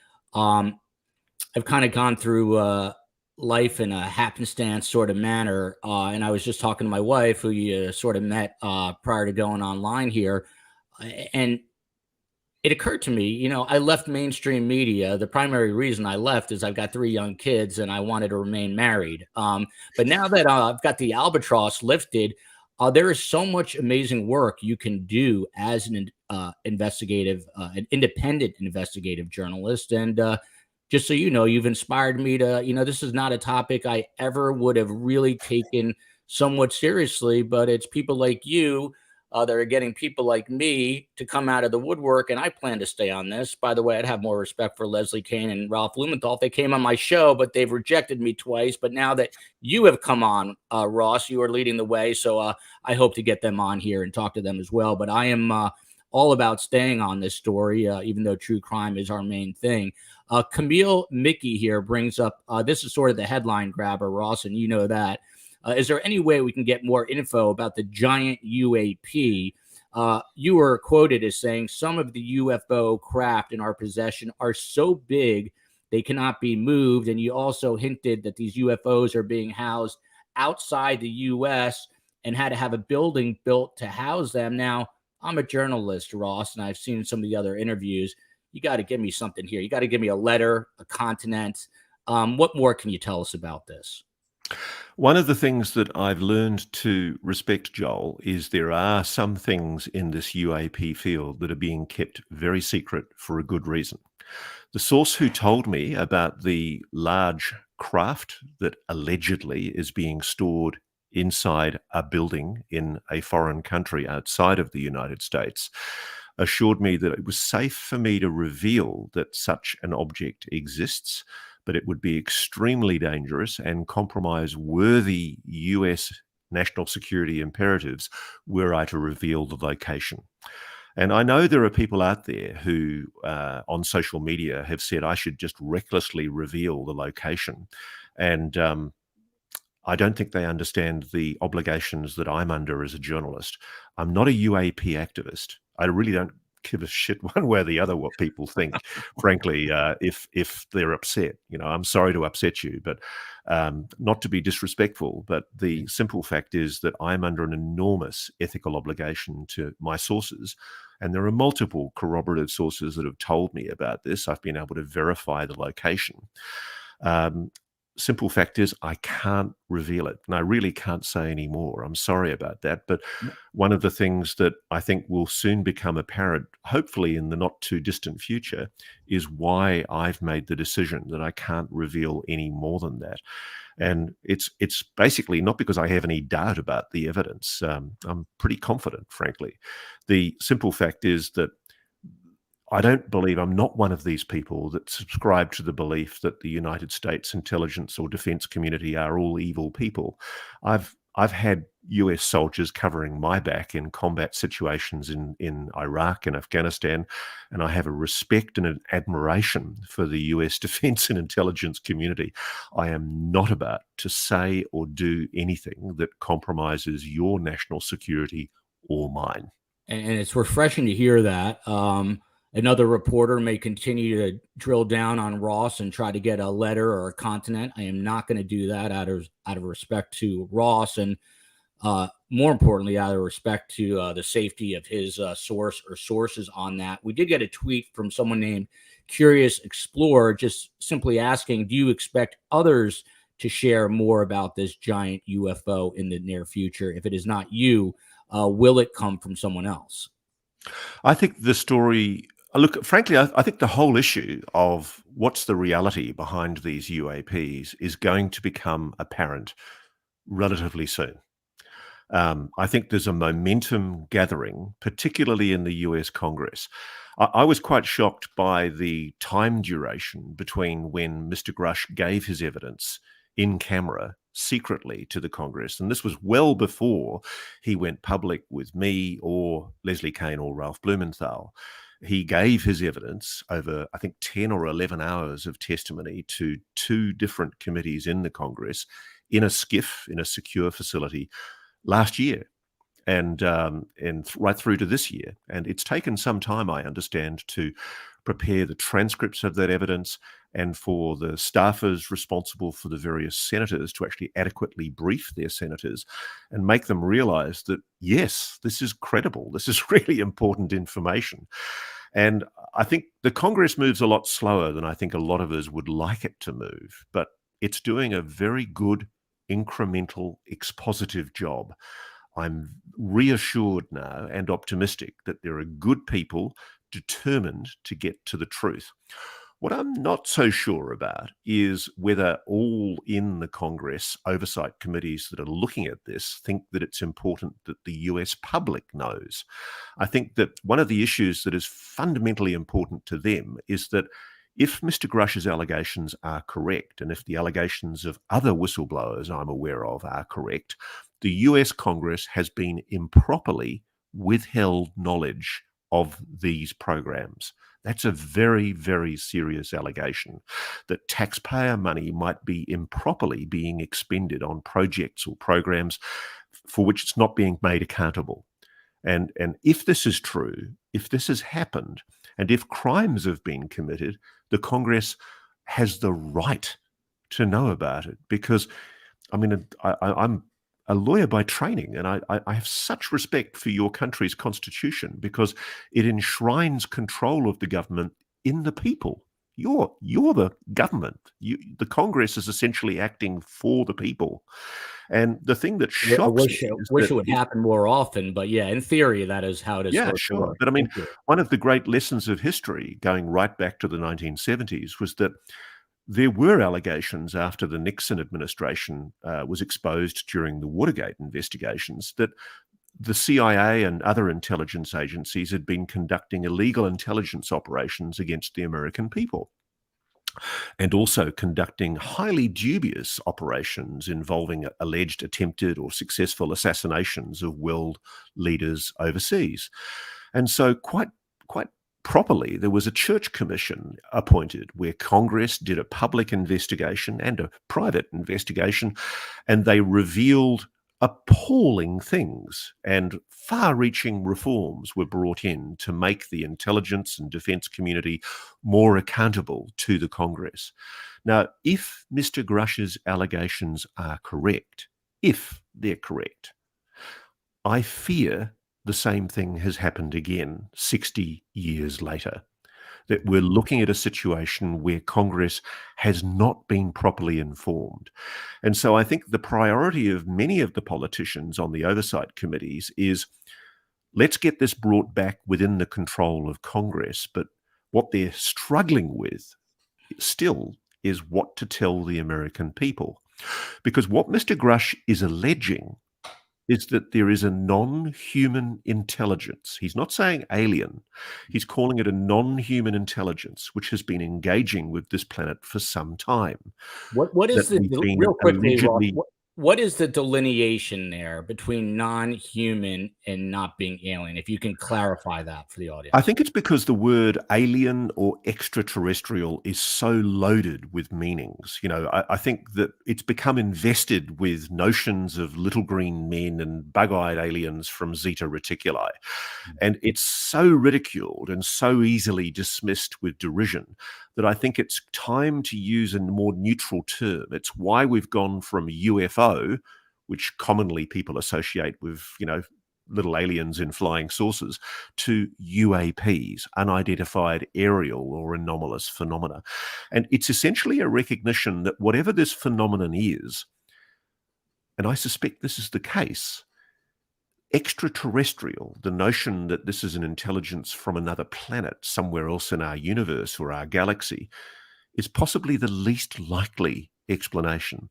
I've kind of gone through life in a happenstance sort of manner. And I was just talking to my wife, who you sort of met prior to going online here. And it occurred to me, I left mainstream media. The primary reason I left is I've got 3 young kids and I wanted to remain married. But now that I've got the albatross lifted, there is so much amazing work you can do as an an independent investigative journalist. And just so you know, you've inspired me to, this is not a topic I ever would have really taken somewhat seriously, but it's people like you that are getting people like me to come out of the woodwork. And I plan to stay on this. By the way, I'd have more respect for Leslie Kane and Ralph Blumenthal if they came on my show, but they've rejected me twice. But now that you have come on, Ross, you are leading the way. So I hope to get them on here and talk to them as well. But I am all about staying on this story, even though true crime is our main thing. Camille Mickey here brings up, this is sort of the headline grabber, Ross, and you know that. Is there any way we can get more info about the giant UAP? You were quoted as saying some of the UFO craft in our possession are so big they cannot be moved. And you also hinted that these UFOs are being housed outside the U.S. and had to have a building built to house them. Now, I'm a journalist, Ross, and I've seen some of the other interviews. You got to give me something here. You got to give me a letter, a continent. What more can you tell us about this? One of the things that I've learned to respect, Joel, is there are some things in this UAP field that are being kept very secret for a good reason. The source who told me about the large craft that allegedly is being stored inside a building in a foreign country outside of the United States assured me that it was safe for me to reveal that such an object exists, but it would be extremely dangerous and compromise worthy US national security imperatives were I to reveal the location. And I know there are people out there who on social media have said I should just recklessly reveal the location. And I don't think they understand the obligations that I'm under as a journalist. I'm not a UAP activist. I really don't give a shit one way or the other what people think, frankly, if they're upset. I'm sorry to upset you, but not to be disrespectful. But the simple fact is that I'm under an enormous ethical obligation to my sources. And there are multiple corroborative sources that have told me about this. I've been able to verify the location. Simple fact is I can't reveal it, and I really can't say any more. I'm sorry about that. But one of the things that I think will soon become apparent, hopefully in the not too distant future, is why I've made the decision that I can't reveal any more than that. And it's basically not because I have any doubt about the evidence. I'm pretty confident, frankly. The simple fact is that I'm not one of these people that subscribe to the belief that the United States intelligence or defense community are all evil people. I've had US soldiers covering my back in combat situations in Iraq and Afghanistan, and I have a respect and an admiration for the US defense and intelligence community. I am not about to say or do anything that compromises your national security or mine. And it's refreshing to hear that. Another reporter may continue to drill down on Ross and try to get a letter or a continent. I am not going to do that out of respect to Ross, and more importantly, out of respect to the safety of his source or sources on that. We did get a tweet from someone named Curious Explorer, just simply asking, do you expect others to share more about this giant UFO in the near future? If it is not you, will it come from someone else? I think the story, look, frankly, I think the whole issue of what's the reality behind these UAPs is going to become apparent relatively soon. I think there's a momentum gathering, particularly in the US Congress. I was quite shocked by the time duration between when Mr. Grush gave his evidence in camera secretly to the Congress. And this was well before he went public with me or Leslie Kean or Ralph Blumenthal. He gave his evidence over, I think, 10 or 11 hours of testimony to 2 different committees in the Congress in a skiff, in a secure facility last year and right through to this year. And it's taken some time, I understand, to prepare the transcripts of that evidence and for the staffers responsible for the various senators to actually adequately brief their senators and make them realize that, yes, this is credible. This is really important information. And I think the Congress moves a lot slower than I think a lot of us would like it to move, but it's doing a very good incremental expositive job. I'm reassured now and optimistic that there are good people determined to get to the truth. What I'm not so sure about is whether all in the Congress oversight committees that are looking at this think that it's important that the US public knows. I think that one of the issues that is fundamentally important to them is that if Mr. Grush's allegations are correct, and if the allegations of other whistleblowers I'm aware of are correct, the US Congress has been improperly withheld knowledge of these programs. That's a very, very serious allegation that taxpayer money might be improperly being expended on projects or programs for which it's not being made accountable. And if this is true, if this has happened, and if crimes have been committed, the Congress has the right to know about it. Because, I mean, I'm a lawyer by training, and I have such respect for your country's constitution because it enshrines control of the government in the people. You're the government. The Congress is essentially acting for the people. And the thing that shocks me is wish that it would happen more often, but yeah, in theory, that is how it is yeah, supposed to sure. work. But I mean, Thank you. one of the great lessons of history going right back to the 1970s was that there were allegations after the Nixon administration was exposed during the Watergate investigations that the CIA and other intelligence agencies had been conducting illegal intelligence operations against the American people, and also conducting highly dubious operations involving alleged attempted or successful assassinations of world leaders overseas. And so quite properly, there was a church commission appointed where Congress did a public investigation and a private investigation, and they revealed appalling things, and far-reaching reforms were brought in to make the intelligence and defense community more accountable to the Congress. Now, if Mr. Grush's allegations are correct, if they're correct, I fear the same thing has happened again 60 years later. That we're looking at a situation where Congress has not been properly informed. And so I think the priority of many of the politicians on the oversight committees is, let's get this brought back within the control of Congress. But what they're struggling with still is what to tell the American people. Because what Mr. Grush is alleging is that there is a non-human intelligence. He's not saying alien. He's calling it a non-human intelligence, which has been engaging with this planet for some time. What is That we've the been real quickly, Ross, allegedly- what is the delineation there between non-human and not being alien? If you can clarify that for the audience. I think it's because the word alien or extraterrestrial is so loaded with meanings. You know, I think that it's become invested with notions of little green men and bug-eyed aliens from Zeta Reticuli. And it's so ridiculed and so easily dismissed with derision that I think it's time to use a more neutral term. It's why we've gone from UFO, which commonly people associate with, you know, little aliens in flying saucers, to UAPs, unidentified aerial or anomalous phenomena. And it's essentially a recognition that whatever this phenomenon is, and I suspect this is the case, extraterrestrial, the notion that this is an intelligence from another planet somewhere else in our universe or our galaxy, is possibly the least likely explanation.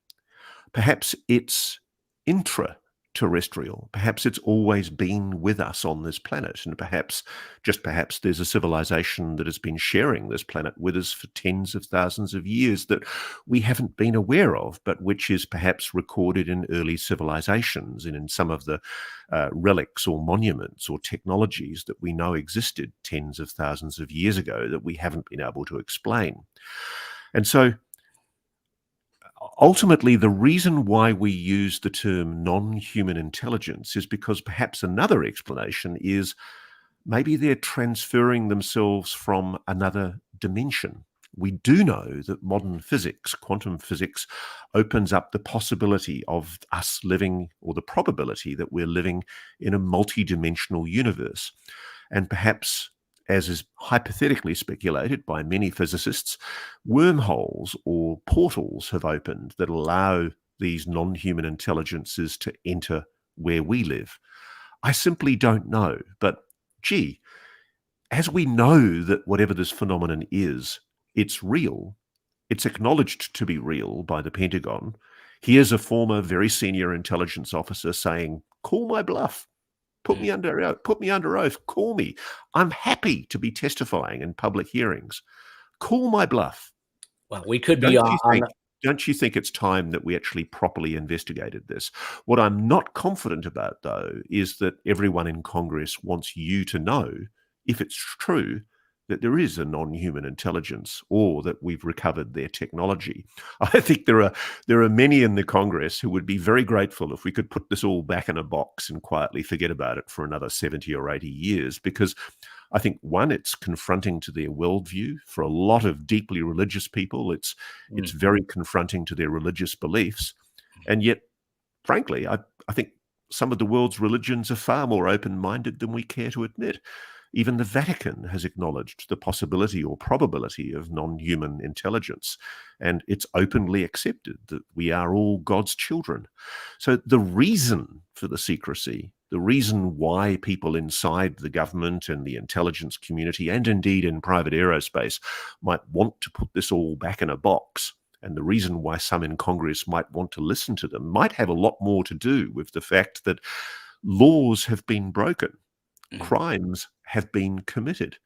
Perhaps it's intraterrestrial. Perhaps it's always been with us on this planet. And perhaps, just perhaps, there's a civilization that has been sharing this planet with us for tens of thousands of years that we haven't been aware of, but which is perhaps recorded in early civilizations and in some of the relics or monuments or technologies that we know existed tens of thousands of years ago that we haven't been able to explain. And so ultimately, the reason why we use the term non-human intelligence is because perhaps another explanation is maybe they're transferring themselves from another dimension. We do know that modern physics, quantum physics, opens up the possibility of us living, or the probability that we're living in a multi-dimensional universe. And perhaps, as is hypothetically speculated by many physicists, wormholes or portals have opened that allow these non-human intelligences to enter where we live. I simply don't know. But gee, as we know that whatever this phenomenon is, it's real, it's acknowledged to be real by the Pentagon. Here's a former very senior intelligence officer saying, call my bluff. Put me under oath. Call me. I'm happy to be testifying in public hearings. Call my bluff. Well, we could be Don't you think it's time that we actually properly investigated this? What I'm not confident about, though, is that everyone in Congress wants you to know, if it's true, that there is a non-human intelligence or that we've recovered their technology. I think there are many in the Congress who would be very grateful if we could put this all back in a box and quietly forget about it for another 70 or 80 years, because I think, one, it's confronting to their worldview. For a lot of deeply religious people, it's very confronting to their religious beliefs. And yet, frankly, I think some of the world's religions are far more open-minded than we care to admit. Even the Vatican has acknowledged the possibility or probability of non-human intelligence, and it's openly accepted that we are all God's children. So the reason for the secrecy, the reason why people inside the government and the intelligence community, and indeed in private aerospace, might want to put this all back in a box, and the reason why some in Congress might want to listen to them, might have a lot more to do with the fact that laws have been broken. Crimes have been committed.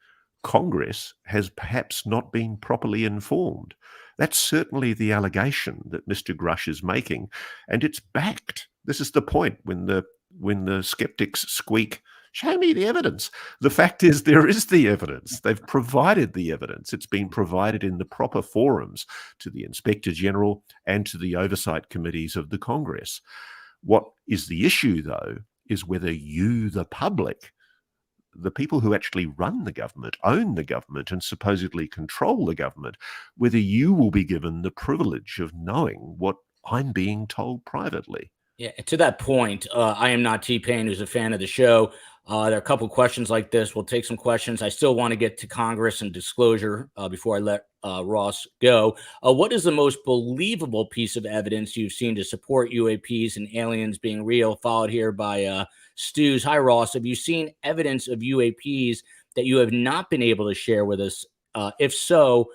Congress has perhaps not been properly informed. That's certainly the allegation that Mr. Grush is making, and it's backed. This is the point when the skeptics squeak, show me the evidence. The fact is, there is the evidence. They've provided the evidence. It's been provided in the proper forums to the Inspector General and to the oversight committees of the Congress. What is the issue, though, is whether you, the public, the people who actually run the government, own the government, and supposedly control the government, whether you will be given the privilege of knowing what I'm being told privately. Yeah, to that point, I am not T-Pain, who's a fan of the show. There are a couple questions like this. We'll take some questions. I still want to get to Congress and disclosure before I let Ross go. What is the most believable piece of evidence you've seen to support UAPs and aliens being real? Followed here by Stews. Hi, Ross. Have you seen evidence of UAPs that you have not been able to share with us? If so,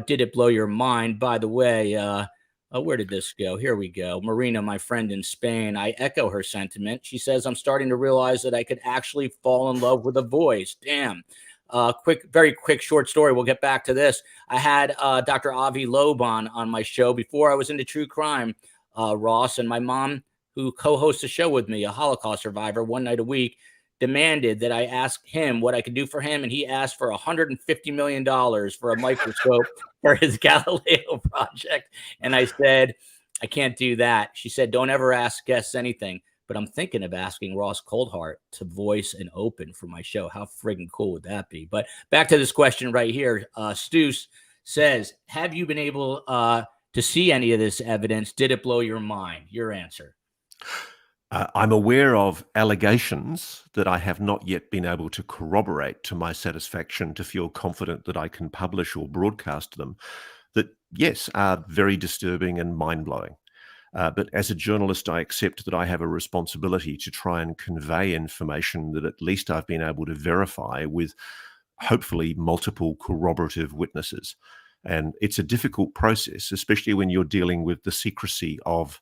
did it blow your mind? By the way, where did this go? Here we go. Marina, my friend in Spain, I echo her sentiment. She says, I'm starting to realize that I could actually fall in love with a voice. Damn. Very quick, short story. We'll get back to this. I had Dr. Avi Loeb on my show before I was into true crime, Ross, and my mom, who co-hosts a show with me, a Holocaust survivor, one night a week, demanded that I ask him what I could do for him, and he asked for $150 million for a microscope for his Galileo project. And I said, I can't do that. She said, don't ever ask guests anything, but I'm thinking of asking Ross Coulthart to voice and open for my show. How friggin' cool would that be? But back to this question right here. Steus says, have you been able to see any of this evidence? Did it blow your mind? Your answer. I'm aware of allegations that I have not yet been able to corroborate to my satisfaction to feel confident that I can publish or broadcast them that, yes, are very disturbing and mind-blowing. But as a journalist, I accept that I have a responsibility to try and convey information that at least I've been able to verify with hopefully multiple corroborative witnesses. And it's a difficult process, especially when you're dealing with the secrecy of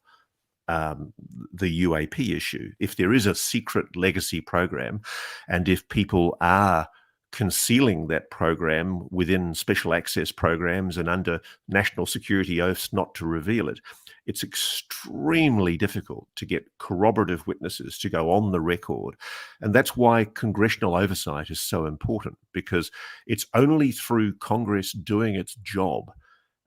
the UAP issue. If there is a secret legacy program, and if people are concealing that program within special access programs and under national security oaths not to reveal it, it's extremely difficult to get corroborative witnesses to go on the record. And that's why congressional oversight is so important, because it's only through Congress doing its job.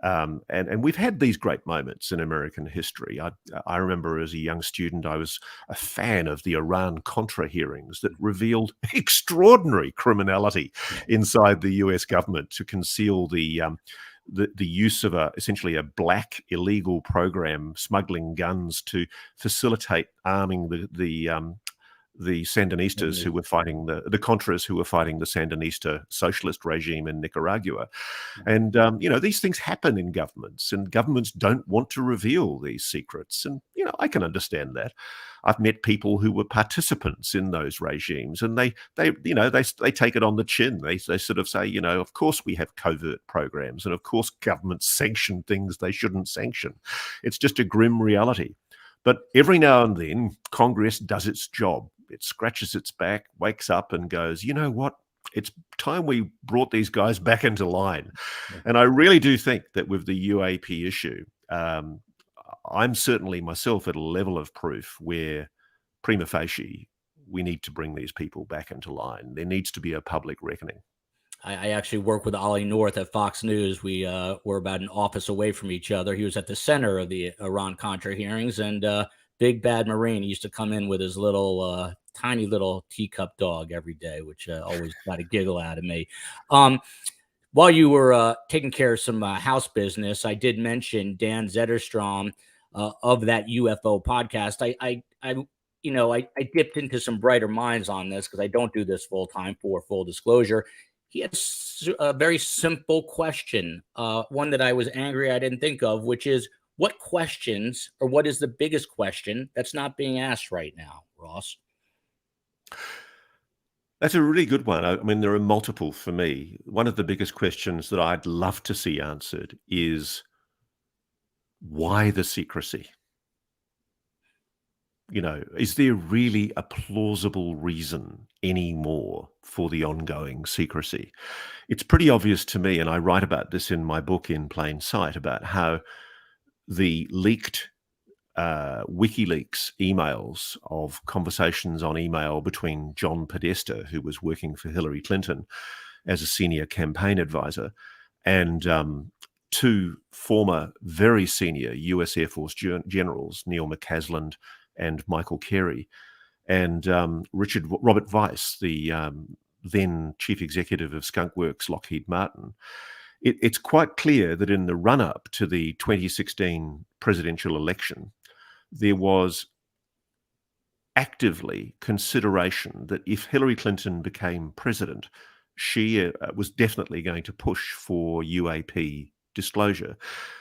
And we've had these great moments in American history. I remember as a young student, I was a fan of the Iran-Contra hearings that revealed extraordinary criminality inside the US government to conceal the use of essentially a black illegal program smuggling guns to facilitate arming the Sandinistas who were fighting the Contras who were fighting the Sandinista socialist regime in Nicaragua. And, these things happen in governments, and governments don't want to reveal these secrets. And, I can understand that. I've met people who were participants in those regimes, and they take it on the chin. They sort of say, of course we have covert programs, and of course governments sanction things they shouldn't sanction. It's just a grim reality. But every now and then, Congress does its job. It scratches its back, wakes up and goes, you know what? It's time we brought these guys back into line. And I really do think that with the UAP issue, I'm certainly myself at a level of proof where prima facie, we need to bring these people back into line. There needs to be a public reckoning. I actually work with Ollie North at Fox News. We were about an office away from each other. He was at the center of the Iran-Contra hearings, and Big Bad Marine used to come in with his little tiny little teacup dog every day, which always got a giggle out of me. While you were taking care of some house business, I did mention Dan Zetterstrom of that UFO podcast. I dipped into some brighter minds on this because I don't do this full time, for full disclosure. He had a very simple question, one that I was angry I didn't think of, which is, what questions, or what is the biggest question that's not being asked right now, Ross? That's a really good one. I mean, there are multiple for me. One of the biggest questions that I'd love to see answered is, why the secrecy? Is there really a plausible reason anymore for the ongoing secrecy? It's pretty obvious to me, and I write about this in my book In Plain Sight, about how the leaked WikiLeaks emails of conversations on email between John Podesta, who was working for Hillary Clinton as a senior campaign advisor, and two former very senior US Air Force generals, Neil McCasland and Michael Carey, and Robert Weiss, the then chief executive of Skunk Works Lockheed Martin. It's quite clear that in the run-up to the 2016 presidential election, there was actively consideration that if Hillary Clinton became president, she was definitely going to push for UAP disclosure.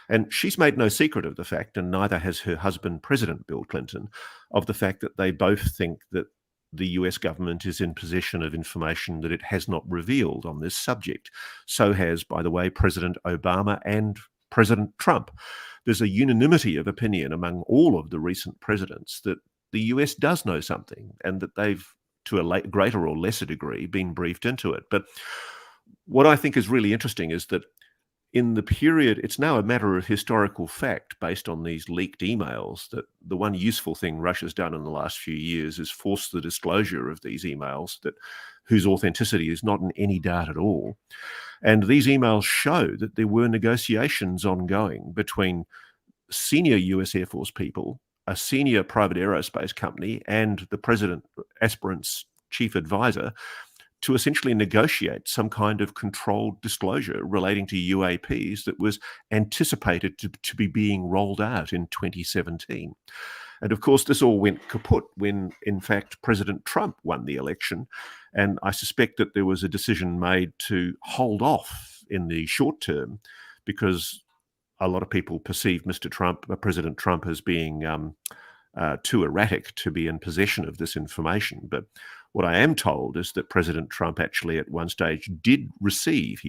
And she's made no secret of the fact, and neither has her husband, President Bill Clinton, of the fact that they both think that the US government is in possession of information that it has not revealed on this subject. So has, by the way, President Obama and President Trump. There's a unanimity of opinion among all of the recent presidents that the US does know something and that they've, to a greater or lesser degree, been briefed into it. But what I think is really interesting is that in the period, it's now a matter of historical fact based on these leaked emails, that the one useful thing Russia's done in the last few years is force the disclosure of these emails whose authenticity is not in any doubt at all. And these emails show that there were negotiations ongoing between senior US Air Force people, a senior private aerospace company, and the president aspirant's chief advisor to essentially negotiate some kind of controlled disclosure relating to UAPs that was anticipated to be being rolled out in 2017. And of course, this all went kaput when, in fact, President Trump won the election. And I suspect that there was a decision made to hold off in the short term because a lot of people perceive President Trump, as being too erratic to be in possession of this information. But what I am told is that President Trump actually at one stage he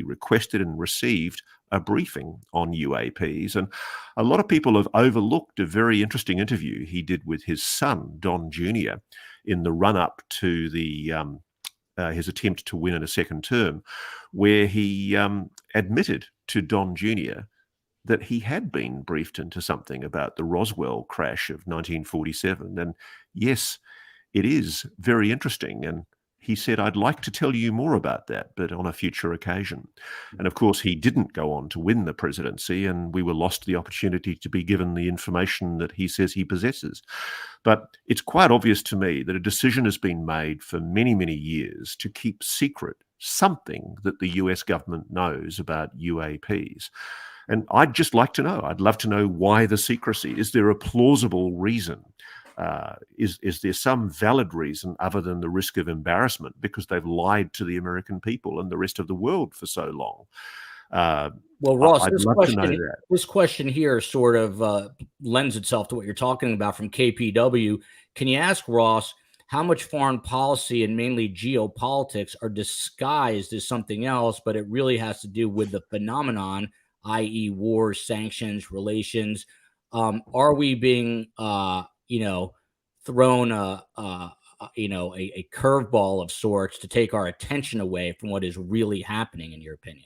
requested and received a briefing on UAPs. And a lot of people have overlooked a very interesting interview he did with his son, Don Jr., in the run-up to his attempt to win in a second term, where he admitted to Don Jr. that he had been briefed into something about the Roswell crash of 1947. And yes, it is very interesting. And he said, I'd like to tell you more about that, but on a future occasion. And of course, he didn't go on to win the presidency, and we were lost the opportunity to be given the information that he says he possesses. But it's quite obvious to me that a decision has been made for many, many years to keep secret something that the US government knows about UAPs. And I'd just like to know, I'd love to know why the secrecy. Is there a plausible reason? Is there some valid reason other than the risk of embarrassment because they've lied to the American people and the rest of the world for so long? Well, Ross, this question here sort of lends itself to what you're talking about from KPW. Can you ask Ross how much foreign policy and mainly geopolitics are disguised as something else, but it really has to do with the phenomenon, i.e. wars, sanctions, relations? Are we being, thrown a curveball of sorts to take our attention away from what is really happening, in your opinion?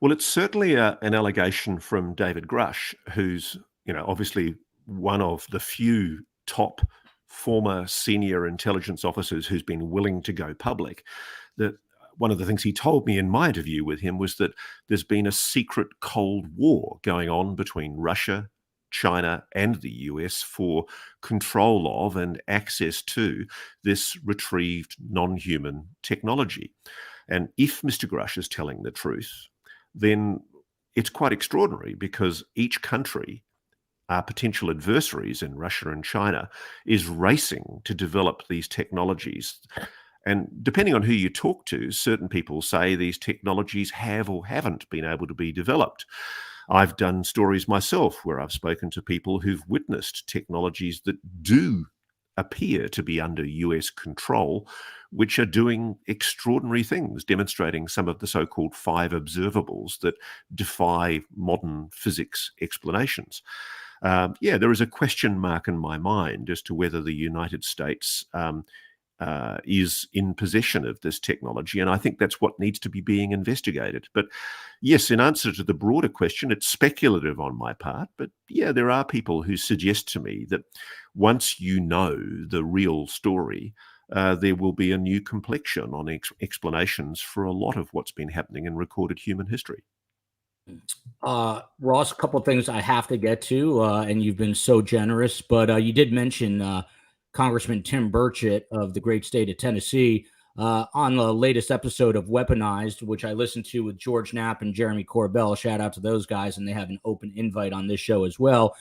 Well, it's certainly an allegation from David Grusch, who's, obviously one of the few top former senior intelligence officers who's been willing to go public. That one of the things he told me in my interview with him was that there's been a secret Cold War going on between Russia, China, and the US for control of and access to this retrieved non-human technology. And if Mr. Grush is telling the truth, then it's quite extraordinary because each country, our potential adversaries in Russia and China, is racing to develop these technologies. And depending on who you talk to, certain people say these technologies have or haven't been able to be developed. I've done stories myself where I've spoken to people who've witnessed technologies that do appear to be under US control, which are doing extraordinary things, demonstrating some of the so-called 5 observables that defy modern physics explanations. There is a question mark in my mind as to whether the United States is in possession of this technology, and I think that's what needs to be being investigated. But yes, in answer to the broader question, it's speculative on my part, but yeah, there are people who suggest to me that once you know the real story, there will be a new complexion on explanations for a lot of what's been happening in recorded human history. Ross, a couple of things I have to get to, and you've been so generous, but you did mention Congressman Tim Burchett of the great state of Tennessee on the latest episode of Weaponized, which I listened to with George Knapp and Jeremy Corbell. Shout out to those guys, and they have an open invite on this show as well.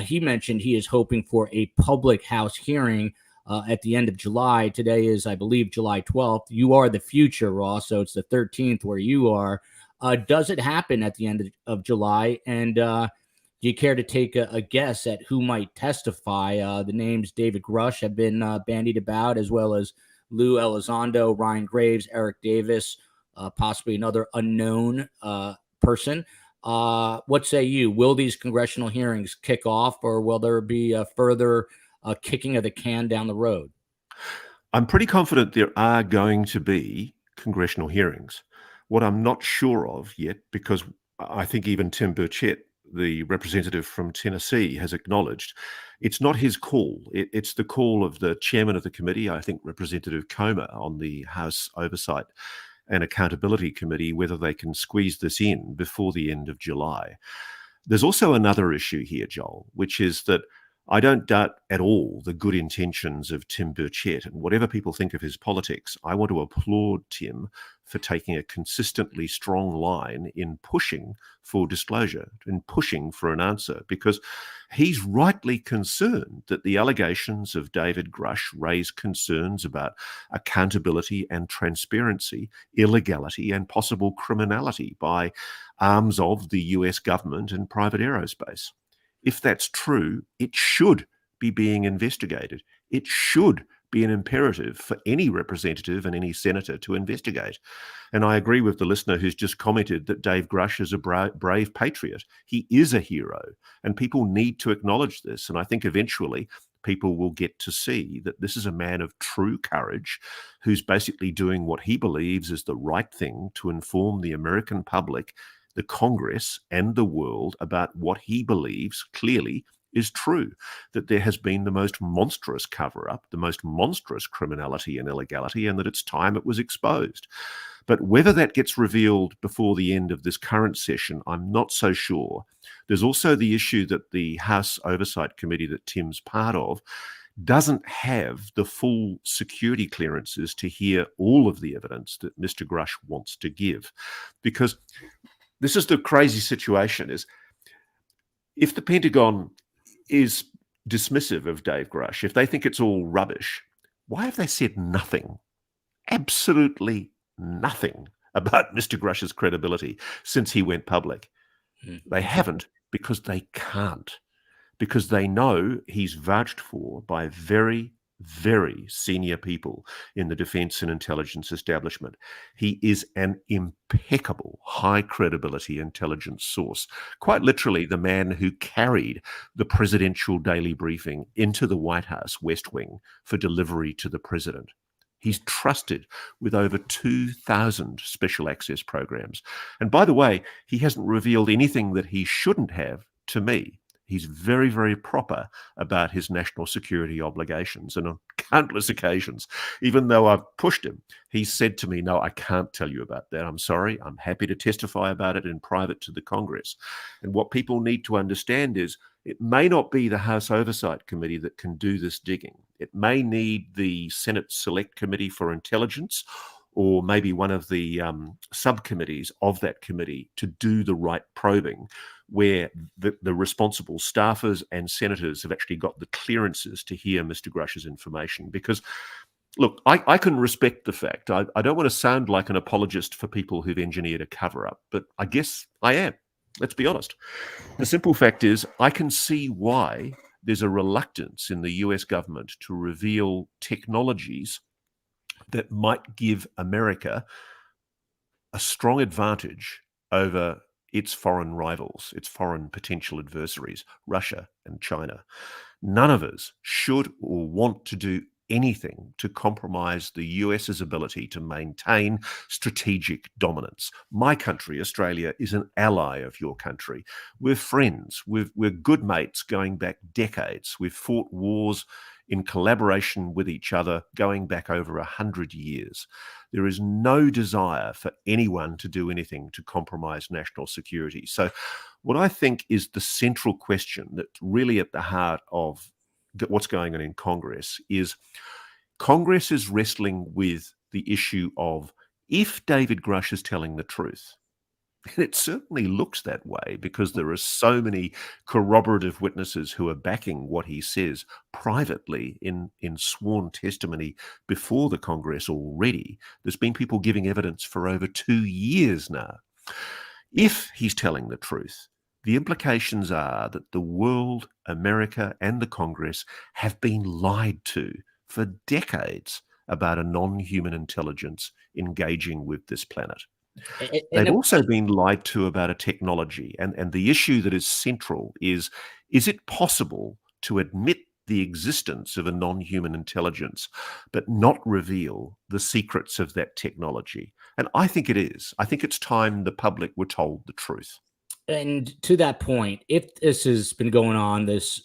He mentioned he is hoping for a public House hearing at the end of July. Today is, I believe, July 12th. You are the future, Ross, so it's the 13th where you are. Does it happen at the end of July? And do you care to take a guess at who might testify? The names David Grusch have been bandied about, as well as Lou Elizondo, Ryan Graves, Eric Davis, possibly another unknown person. What say you? Will these congressional hearings kick off, or will there be a further kicking of the can down the road? I'm pretty confident there are going to be congressional hearings. What I'm not sure of yet, because I think even Tim Burchett, the representative from Tennessee, has acknowledged it's not his call. It's the call of the chairman of the committee, I think Representative Comer on the House Oversight and Accountability Committee, whether they can squeeze this in before the end of July. There's also another issue here, Joel, which is that I don't doubt at all the good intentions of Tim Burchett, and whatever people think of his politics, I want to applaud Tim for taking a consistently strong line in pushing for disclosure, in pushing for an answer, because he's rightly concerned that the allegations of David Grusch raise concerns about accountability and transparency, illegality and possible criminality by arms of the US government and private aerospace. If that's true, it should be being investigated. It should be an imperative for any representative and any senator to investigate. And I agree with the listener who's just commented that Dave Grusch is a brave patriot. He is a hero, and people need to acknowledge this. And I think eventually people will get to see that this is a man of true courage who's basically doing what he believes is the right thing to inform the American public, the Congress, and the world about what he believes clearly is true, that there has been the most monstrous cover-up, the most monstrous criminality and illegality, and that it's time it was exposed. But whether that gets revealed before the end of this current session, I'm not so sure. There's also the issue that the House Oversight Committee that Tim's part of doesn't have the full security clearances to hear all of the evidence that Mr. Grusch wants to give. Because this is the crazy situation, is if the Pentagon is dismissive of Dave Grusch, if they think it's all rubbish, why have they said nothing, absolutely nothing about Mr. Grush's credibility since he went public? They haven't, because they can't, because they know he's vouched for by very, very senior people in the defense and intelligence establishment. He is an impeccable, high credibility intelligence source. Quite literally, the man who carried the presidential daily briefing into the White House West Wing for delivery to the president. He's trusted with over 2,000 special access programs. And by the way, he hasn't revealed anything that he shouldn't have to me. He's very, very proper about his national security obligations. And on countless occasions, even though I've pushed him, he's said to me, no, I can't tell you about that. I'm sorry. I'm happy to testify about it in private to the Congress. And what people need to understand is it may not be the House Oversight Committee that can do this digging. It may need the Senate Select Committee for Intelligence, or maybe one of the subcommittees of that committee to do the right probing, where the responsible staffers and senators have actually got the clearances to hear Mr. Grush's information. Because, look, I can respect the fact. I don't want to sound like an apologist for people who've engineered a cover-up, but I guess I am. Let's be honest. The simple fact is I can see why there's a reluctance in the US government to reveal technologies that might give America a strong advantage over its foreign rivals, its foreign potential adversaries, Russia and China. None of us should or want to do anything to compromise the US's ability to maintain strategic dominance. My country, Australia, is an ally of your country. We're friends. We're good mates going back decades. We've fought wars in collaboration with each other going back over 100 years. There is no desire for anyone to do anything to compromise national security. So what I think is the central question that's really at the heart of what's going on in Congress is wrestling with the issue of, if David Grusch is telling the truth, It certainly looks that way because there are so many corroborative witnesses who are backing what he says privately in sworn testimony before the Congress already. There's been people giving evidence for over 2 years now. If he's telling the truth, the implications are that the world, America, and the Congress have been lied to for decades about a non-human intelligence engaging with this planet. And They've also been lied to about a technology. And the issue that is central is it possible to admit the existence of a non-human intelligence, but not reveal the secrets of that technology? And I think it is. I think it's time the public were told the truth. And to that point, if this has been going on, this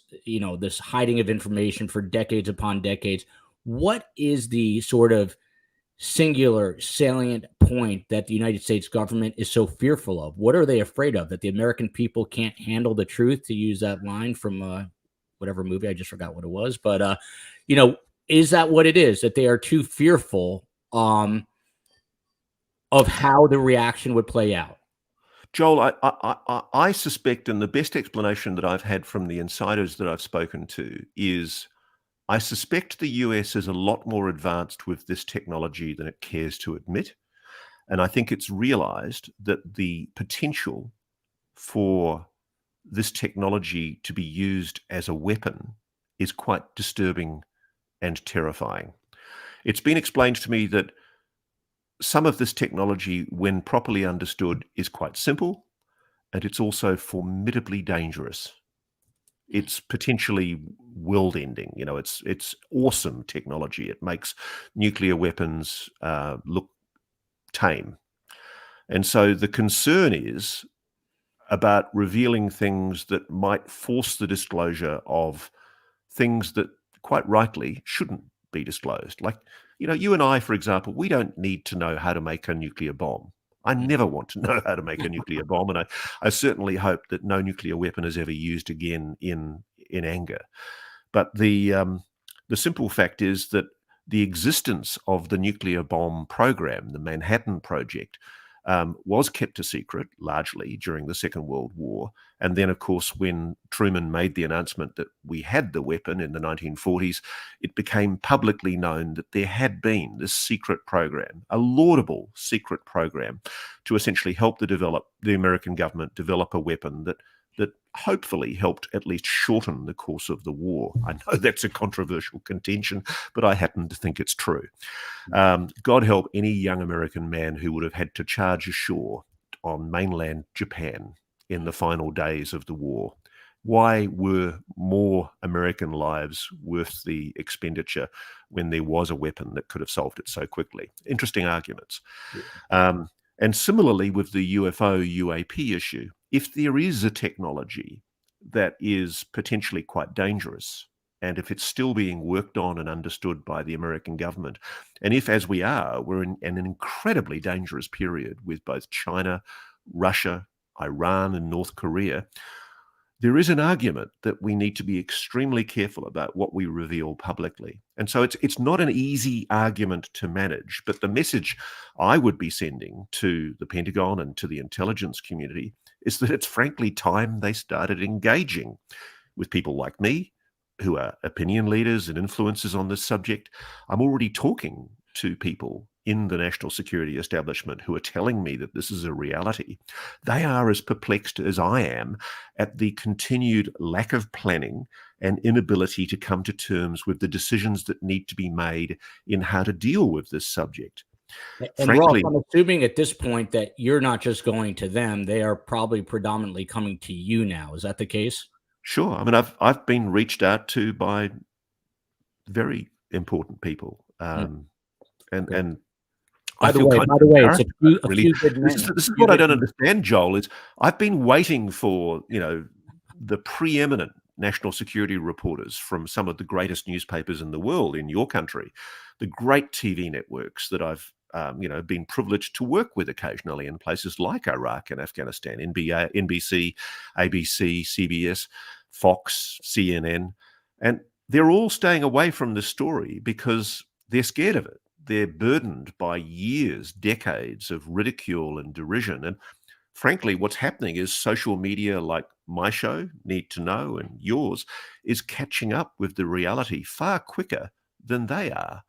hiding of information for decades upon decades, what is the sort of singular salient point that the United States government is so fearful of? What are they afraid of? That the American people can't handle the truth, to use that line from whatever movie, I just forgot what it was. But is that what it is? That they are too fearful of how the reaction would play out? Joel, I suspect, and the best explanation that I've had from the insiders that I've spoken to is I suspect the US is a lot more advanced with this technology than it cares to admit. And I think it's realized that the potential for this technology to be used as a weapon is quite disturbing and terrifying. It's been explained to me that some of this technology, when properly understood, is quite simple, and it's also formidably dangerous. It's potentially world-ending. It's awesome technology. It makes nuclear weapons look tame. And so the concern is about revealing things that might force the disclosure of things that quite rightly shouldn't be disclosed. Like, you and I, for example, we don't need to know how to make a nuclear bomb. I never want to know how to make a nuclear bomb, and I certainly hope that no nuclear weapon is ever used again in anger. But the simple fact is that the existence of the nuclear bomb program, the Manhattan Project, was kept a secret largely during the Second World War. And then, of course, when Truman made the announcement that we had the weapon in the 1940s, it became publicly known that there had been this secret program, a laudable secret program, to essentially help the American government develop a weapon that hopefully helped at least shorten the course of the war. I know that's a controversial contention, but I happen to think it's true. God help any young American man who would have had to charge ashore on mainland Japan in the final days of the war. Why were more American lives worth the expenditure when there was a weapon that could have solved it so quickly? Interesting arguments. And similarly with the UFO UAP issue, if there is a technology that is potentially quite dangerous, and if it's still being worked on and understood by the American government, and if, as we are, we're in an incredibly dangerous period with both China, Russia, Iran, and North Korea, there is an argument that we need to be extremely careful about what we reveal publicly. And so it's not an easy argument to manage, but the message I would be sending to the Pentagon and to the intelligence community is that it's frankly time they started engaging with people like me, who are opinion leaders and influencers on this subject. I'm already talking to people in the national security establishment who are telling me that this is a reality. They are as perplexed as I am at the continued lack of planning and inability to come to terms with the decisions that need to be made in how to deal with this subject. And Ross, I'm assuming at this point that you're not just going to them; they are probably predominantly coming to you now. Is that the case? Sure. I mean, I've been reached out to by very important people, and By I the feel way, kind by of the way, it's embarrassed a really. few good men. This is what I don't understand, Joel, is I've been waiting for, the preeminent national security reporters from some of the greatest newspapers in the world in your country, the great TV networks that I've been privileged to work with occasionally in places like Iraq and Afghanistan, NBC, ABC, CBS, Fox, CNN, and they're all staying away from this story because they're scared of it. They're burdened by years, decades of ridicule and derision. And frankly, what's happening is social media like my show, Need to Know, and yours, is catching up with the reality far quicker than they are.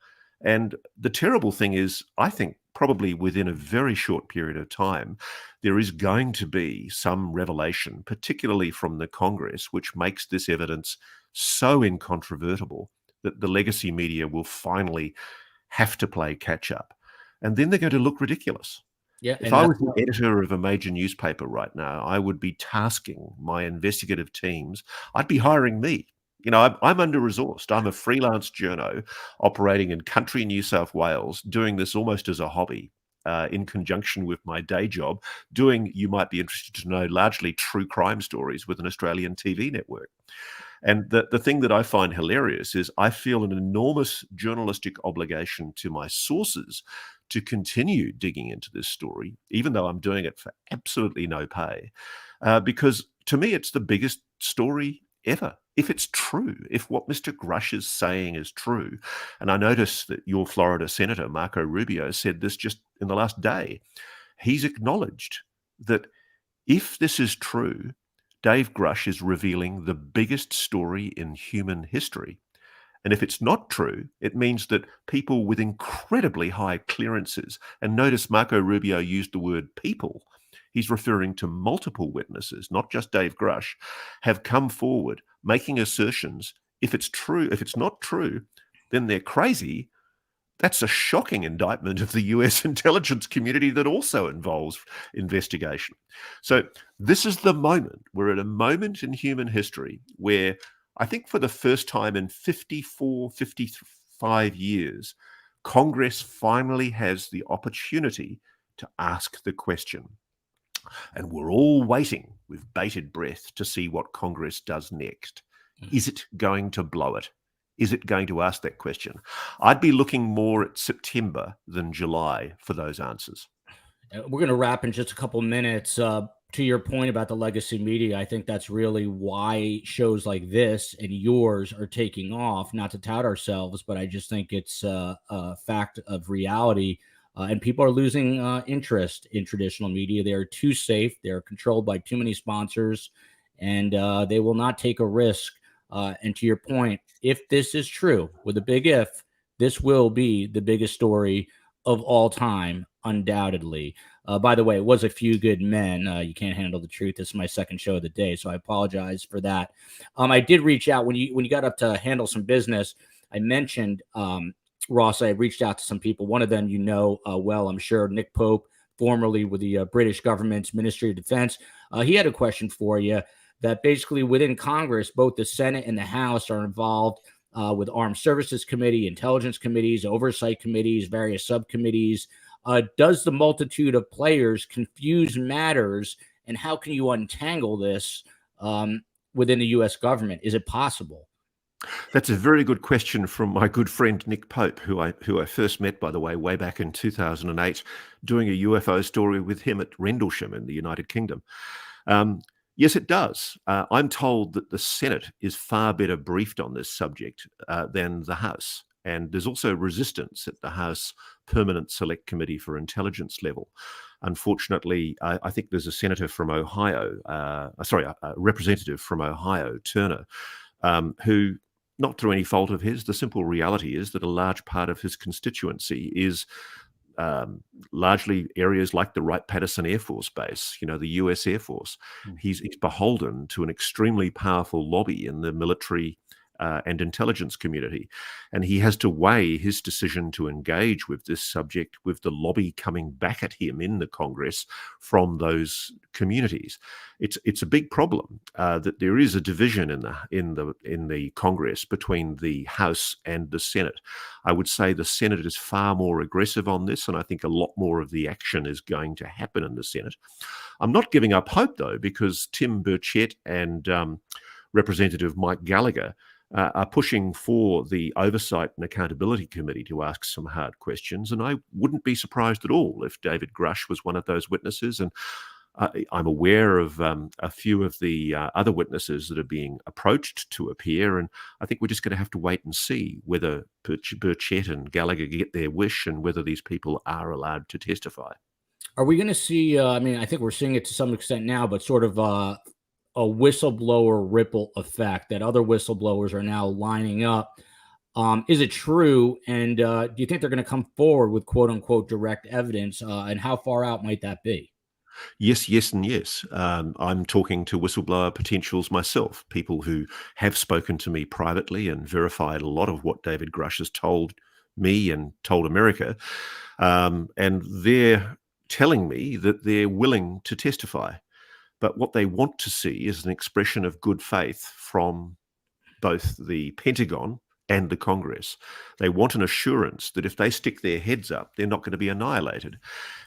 And the terrible thing is, I think probably within a very short period of time, there is going to be some revelation, particularly from the Congress, which makes this evidence so incontrovertible that the legacy media will finally have to play catch up. And then they're going to look ridiculous. Yeah, If and I that's was the editor of a major newspaper right now, I would be tasking my investigative teams. I'd be hiring me. I'm under-resourced. I'm a freelance journo operating in country New South Wales, doing this almost as a hobby, in conjunction with my day job, doing, you might be interested to know, largely true crime stories with an Australian TV network. And the thing that I find hilarious is I feel an enormous journalistic obligation to my sources to continue digging into this story, even though I'm doing it for absolutely no pay, because to me, it's the biggest story ever. If it's true, if what Mr. Grush is saying is true, and I noticed that your Florida Senator, Marco Rubio, said this just in the last day, he's acknowledged that if this is true, Dave Grush is revealing the biggest story in human history. And if it's not true, it means that people with incredibly high clearances, and notice Marco Rubio used the word people, he's referring to multiple witnesses, not just Dave Grush, have come forward making assertions. If it's true, if it's not true, then they're crazy. That's a shocking indictment of the US intelligence community that also involves investigation. So this is the moment. We're at a moment in human history where I think for the first time in 54, 55 years, Congress finally has the opportunity to ask the question. And we're all waiting with bated breath to see what Congress does next. Is it going to blow it? Is it going to ask that question? I'd be looking more at September than July for those answers. We're going to wrap in just a couple minutes. To your point about the legacy media, I think that's really why shows like this and yours are taking off. Not to tout ourselves, but I just think it's a fact of reality. And people are losing interest in traditional media. They are too safe. They're controlled by too many sponsors, and they will not take a risk. And to your point, if this is true, with a big if, this will be the biggest story of all time, undoubtedly. By the way, it was A Few Good Men. You Can't Handle the Truth. This is my second show of the day, so I apologize for that. I did reach out when you got up to handle some business. I mentioned Ross. I reached out to some people. One of them, well, I'm sure, Nick Pope, formerly with the British government's Ministry of Defense. He had a question for you. That basically within Congress, both the Senate and the House are involved with Armed Services Committee, Intelligence Committees, Oversight Committees, various subcommittees. Does the multitude of players confuse matters, and how can you untangle this within the U.S. government? Is it possible? That's a very good question from my good friend Nick Pope, who I first met, by the way, way back in 2008, doing a UFO story with him at Rendlesham in the United Kingdom. Yes, it does. I'm told that the Senate is far better briefed on this subject than the House. And there's also resistance at the House Permanent Select Committee for Intelligence level. Unfortunately, I think there's a senator from Ohio, a representative from Ohio, Turner, who, not through any fault of his, the simple reality is that a large part of his constituency is largely areas like the Wright-Patterson Air Force Base, the US Air Force. He's beholden to an extremely powerful lobby in the military and intelligence community. And he has to weigh his decision to engage with this subject with the lobby coming back at him in the Congress from those communities. It's a big problem that there is a division in the Congress between the House and the Senate. I would say the Senate is far more aggressive on this, and I think a lot more of the action is going to happen in the Senate. I'm not giving up hope, though, because Tim Burchett and Representative Mike Gallagher are pushing for the Oversight and Accountability Committee to ask some hard questions. And I wouldn't be surprised at all if David Grusch was one of those witnesses. And I'm aware of a few of the other witnesses that are being approached to appear. And I think we're just going to have to wait and see whether Burchett and Gallagher get their wish and whether these people are allowed to testify. Are we going to see, I mean, I think we're seeing it to some extent now, but sort of a whistleblower ripple effect that other whistleblowers are now lining up? Is it true? And do you think they're going to come forward with quote unquote direct evidence? And how far out might that be? Yes, yes, and yes. I'm talking to whistleblower potentials myself, people who have spoken to me privately and verified a lot of what David Grusch has told me and told America. And they're telling me that they're willing to testify. But what they want to see is an expression of good faith from both the Pentagon and the Congress. They want an assurance that if they stick their heads up, they're not going to be annihilated.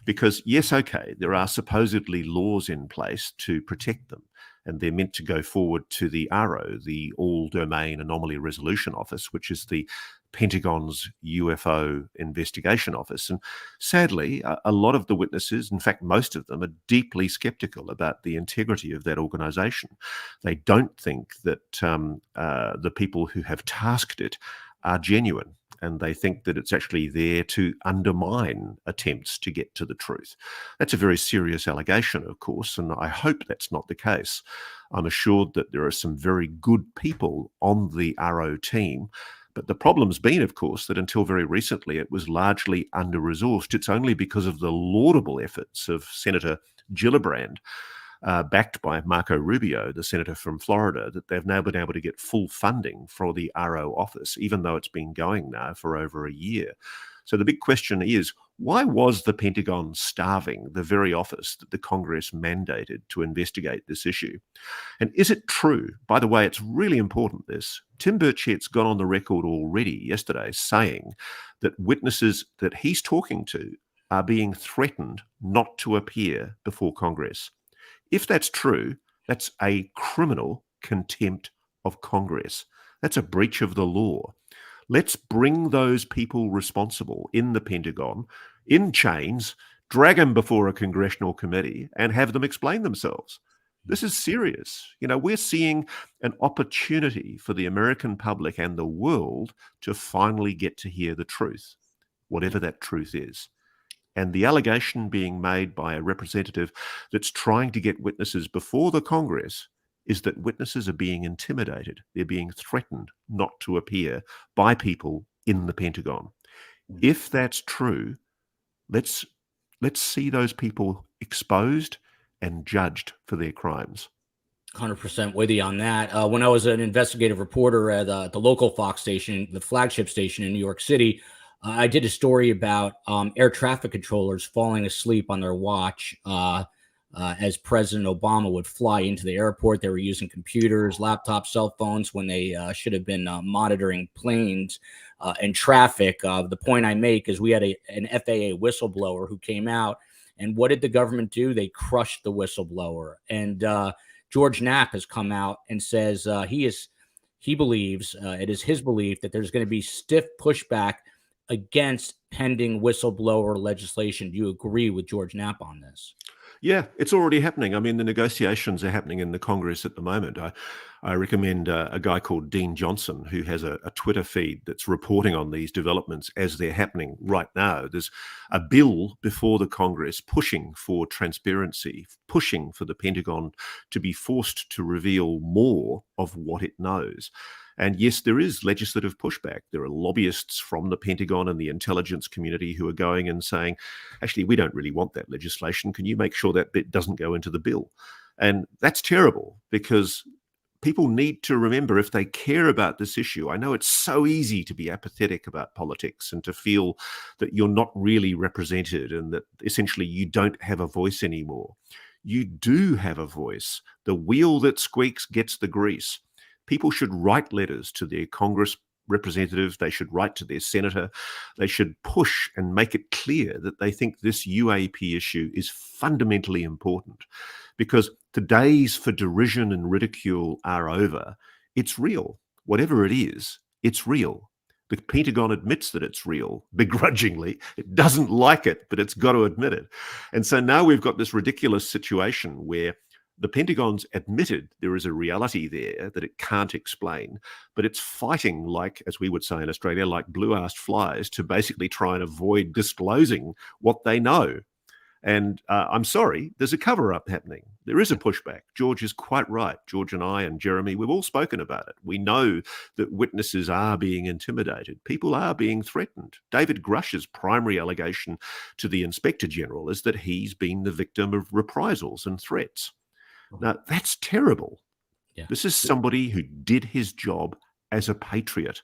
Because, yes, okay, there are supposedly laws in place to protect them, and they're meant to go forward to the ARO, the All Domain Anomaly Resolution Office, which is the Pentagon's UFO investigation office. And sadly, a lot of the witnesses, in fact, most of them, are deeply skeptical about the integrity of that organization. They don't think that the people who have tasked it are genuine, and they think that it's actually there to undermine attempts to get to the truth. That's a very serious allegation, of course, and I hope that's not the case. I'm assured that there are some very good people on the RO team, but the problem's been, of course, that until very recently it was largely under-resourced. It's only because of the laudable efforts of Senator Gillibrand, backed by Marco Rubio, the senator from Florida, that they've now been able to get full funding for the RO office, even though it's been going now for over a year. So the big question is, why was the Pentagon starving the very office that the Congress mandated to investigate this issue? And is it true, by the way, it's really important this, Tim Burchett's gone on the record already yesterday saying that witnesses that he's talking to are being threatened not to appear before Congress. If that's true, that's a criminal contempt of Congress. That's a breach of the law. Let's bring those people responsible in the Pentagon in chains, drag them before a congressional committee, and have them explain themselves. This is serious. You know, we're seeing an opportunity for the American public and the world to finally get to hear the truth, whatever that truth is. And the allegation being made by a representative that's trying to get witnesses before the Congress is that witnesses are being intimidated. They're being threatened not to appear by people in the Pentagon. If that's true, let's see those people exposed and judged for their crimes. 100% with you on that. When I was an investigative reporter at the local Fox station, the flagship station in New York City, I did a story about air traffic controllers falling asleep on their watch as President Obama would fly into the airport. They were using computers, laptops, cell phones when they should have been monitoring planes and traffic. The point I make is we had an FAA whistleblower who came out, and what did the government do? They crushed the whistleblower. And George Knapp has come out and says he believes, it is his belief that there's going to be stiff pushback against pending whistleblower legislation. Do you agree with George Knapp on this? Yeah, it's already happening. I mean, the negotiations are happening in the Congress at the moment. I recommend a guy called Dean Johnson, who has a Twitter feed that's reporting on these developments as they're happening right now. There's a bill before the Congress pushing for transparency, pushing for the Pentagon to be forced to reveal more of what it knows. And yes, there is legislative pushback. There are lobbyists from the Pentagon and the intelligence community who are going and saying, actually, we don't really want that legislation. Can you make sure that bit doesn't go into the bill? And that's terrible, because people need to remember, if they care about this issue, I know it's so easy to be apathetic about politics and to feel that you're not really represented and that essentially you don't have a voice anymore. You do have a voice. The wheel that squeaks gets the grease. People should write letters to their Congress representatives. They should write to their senator. They should push and make it clear that they think this UAP issue is fundamentally important, because the days for derision and ridicule are over. It's real. Whatever it is, it's real. The Pentagon admits that it's real, begrudgingly. It doesn't like it, but it's got to admit it. And so now we've got this ridiculous situation where the Pentagon's admitted there is a reality there that it can't explain, but it's fighting, like, as we would say in Australia, like blue-assed flies, to basically try and avoid disclosing what they know. And I'm sorry, there's a cover-up happening. There is a pushback. George is quite right. George and I and Jeremy, we've all spoken about it. We know that witnesses are being intimidated. People are being threatened. David Grush's primary allegation to the Inspector General is that he's been the victim of reprisals and threats. Now, that's terrible. Yeah. This is somebody who did his job as a patriot,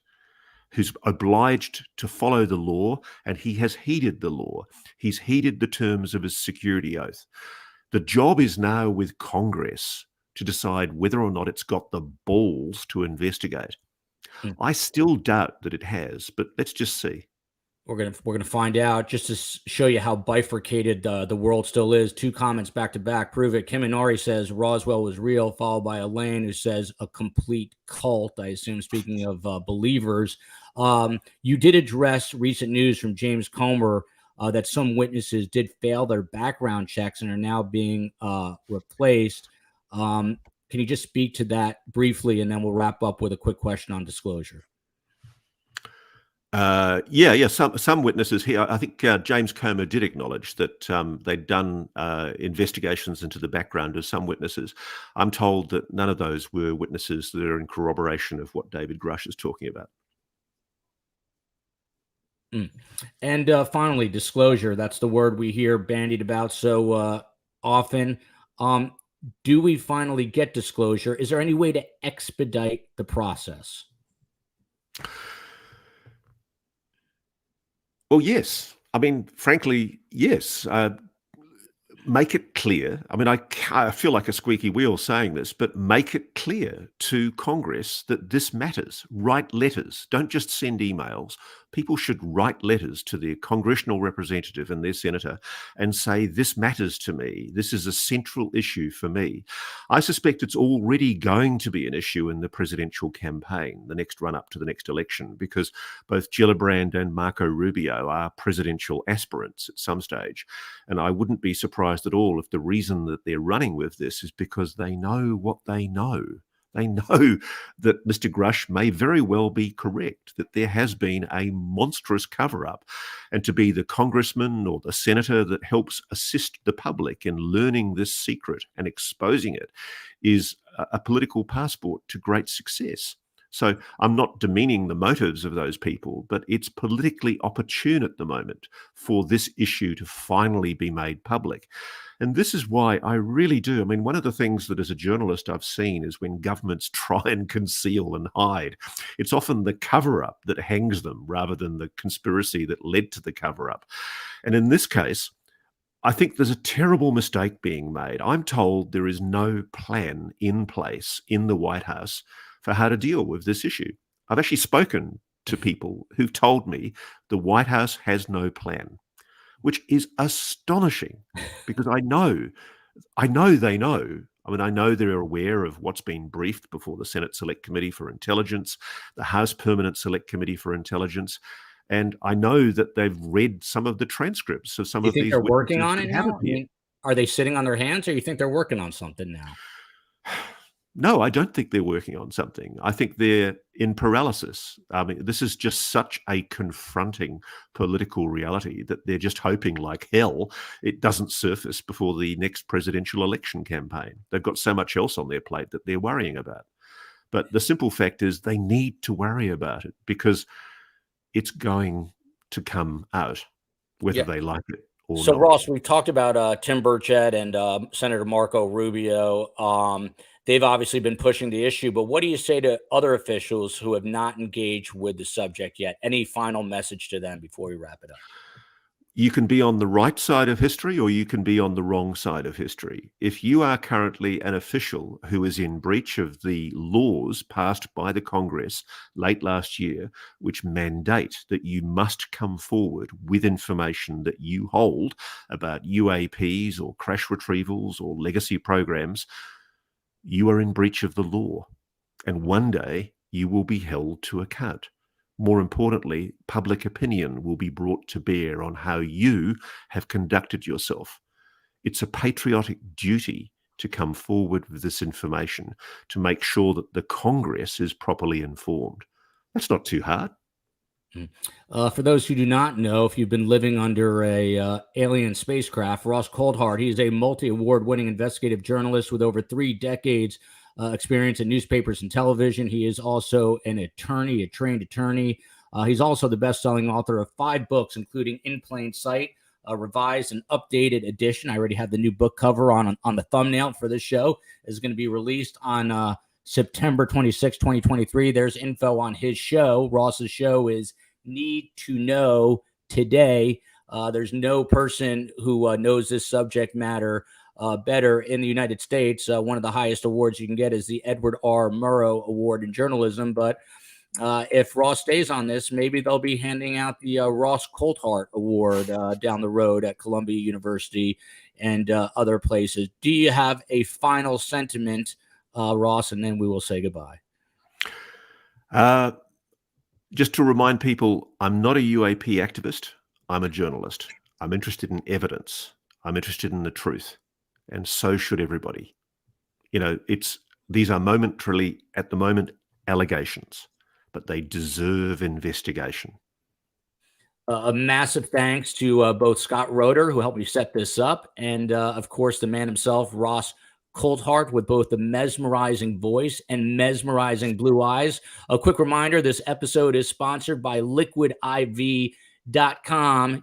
who's obliged to follow the law, and he has heeded the law. He's heeded the terms of his security oath. The job is now with Congress to decide whether or not it's got the balls to investigate. I still doubt that it has, but let's just see. We're gonna find out. Just to show you how bifurcated the world still is. 2 comments back to back prove it. Kim Inari says Roswell was real, followed by Elaine, who says a complete cult. I assume speaking of believers. You did address recent news from James Comer that some witnesses did fail their background checks and are now being replaced. Can you just speak to that briefly, and then we'll wrap up with a quick question on disclosure? Yeah. Some witnesses here. I think James Comer did acknowledge that they'd done investigations into the background of some witnesses. I'm told that none of those were witnesses that are in corroboration of what David Grusch is talking about. And finally, disclosure. That's the word we hear bandied about so often. Do we finally get disclosure? Is there any way to expedite the process? Well, yes. I mean, frankly, yes. Make it clear. I mean, I feel like a squeaky wheel saying this, but make it clear to Congress that this matters. Write letters. Don't just send emails. People should write letters to their congressional representative and their senator and say, this matters to me. This is a central issue for me. I suspect it's already going to be an issue in the presidential campaign, the next run up to the next election, because both Gillibrand and Marco Rubio are presidential aspirants at some stage. And I wouldn't be surprised at all if the reason that they're running with this is because they know what they know. They know that Mr. Grush may very well be correct, that there has been a monstrous cover-up, and to be the congressman or the senator that helps assist the public in learning this secret and exposing it is a political passport to great success. So I'm not demeaning the motives of those people, but it's politically opportune at the moment for this issue to finally be made public. And this is why I really do. I mean, one of the things that as a journalist I've seen is when governments try and conceal and hide, it's often the cover-up that hangs them rather than the conspiracy that led to the cover-up. And in this case, I think there's a terrible mistake being made. I'm told there is no plan in place in the White House for how to deal with this issue. I've actually spoken to people who've told me the White House has no plan, which is astonishing because I know they know. I mean, I know they're aware of what's been briefed before the Senate Select Committee for Intelligence, the House Permanent Select Committee for Intelligence, and I know that they've read some of the transcripts of some of these. You think they're working on it now? I mean, are they sitting on their hands, or you think they're working on something now? No, I don't think they're working on something. I think they're in paralysis. I mean, this is just such a confronting political reality that they're just hoping like hell it doesn't surface before the next presidential election campaign. They've got so much else on their plate that they're worrying about. But the simple fact is they need to worry about it because it's going to come out, whether they like it or not. So, Ross, we've talked about Tim Burchett and Senator Marco Rubio. They've obviously been pushing the issue, but what do you say to other officials who have not engaged with the subject yet? Any final message to them before we wrap it up? You can be on the right side of history or you can be on the wrong side of history. If you are currently an official who is in breach of the laws passed by the Congress late last year, which mandate that you must come forward with information that you hold about UAPs or crash retrievals or legacy programs, you are in breach of the law. And one day you will be held to account. More importantly, public opinion will be brought to bear on how you have conducted yourself. It's a patriotic duty to come forward with this information to make sure that the Congress is properly informed. That's not too hard. For those who do not know, if you've been living under a alien spacecraft, Ross Coulthart, he is a multi-award-winning investigative journalist with over 3 decades experience in newspapers and television. He is also an attorney, a trained attorney. He's also the best-selling author of 5 books, including In Plain Sight, a revised and updated edition. I already have the new book cover on the thumbnail for this show. It's going to be released on September 26, 2023. There's info on his show. Ross's show is Need to Know Today. There's no person who knows this subject matter better in the United States. One of the highest awards you can get is the Edward R. Murrow Award in Journalism. But if Ross stays on this, maybe they'll be handing out the Ross Coulthart Award down the road at Columbia University and other places. Do you have a final sentiment, Ross, and then we will say goodbye? Just to remind people, I'm not a UAP activist. I'm a journalist. I'm interested in evidence. I'm interested in the truth. And so should everybody. You know, these are momentarily, at the moment, allegations, but they deserve investigation. A massive thanks to both Scott Roeder, who helped me set this up, and of course, the man himself, Ross Coulthart, with both the mesmerizing voice and mesmerizing blue eyes. A quick reminder, this episode is sponsored by liquidiv.com.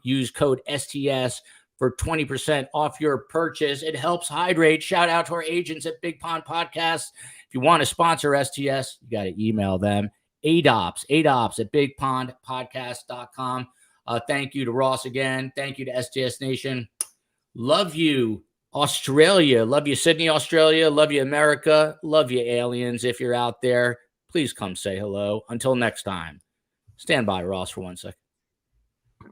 Use code STS for 20% off your purchase. It helps hydrate. Shout out to our agents at Big Pond Podcasts. If you want to sponsor STS, you got to email them. ADOPS at bigpondpodcast.com. Thank you to Ross again. Thank you to STS Nation. Love you, Australia. Love you, Sydney, Australia. Love you, America. Love you, aliens. If you're out there, please come say hello. Until next time. Stand by, Ross, for 1 second.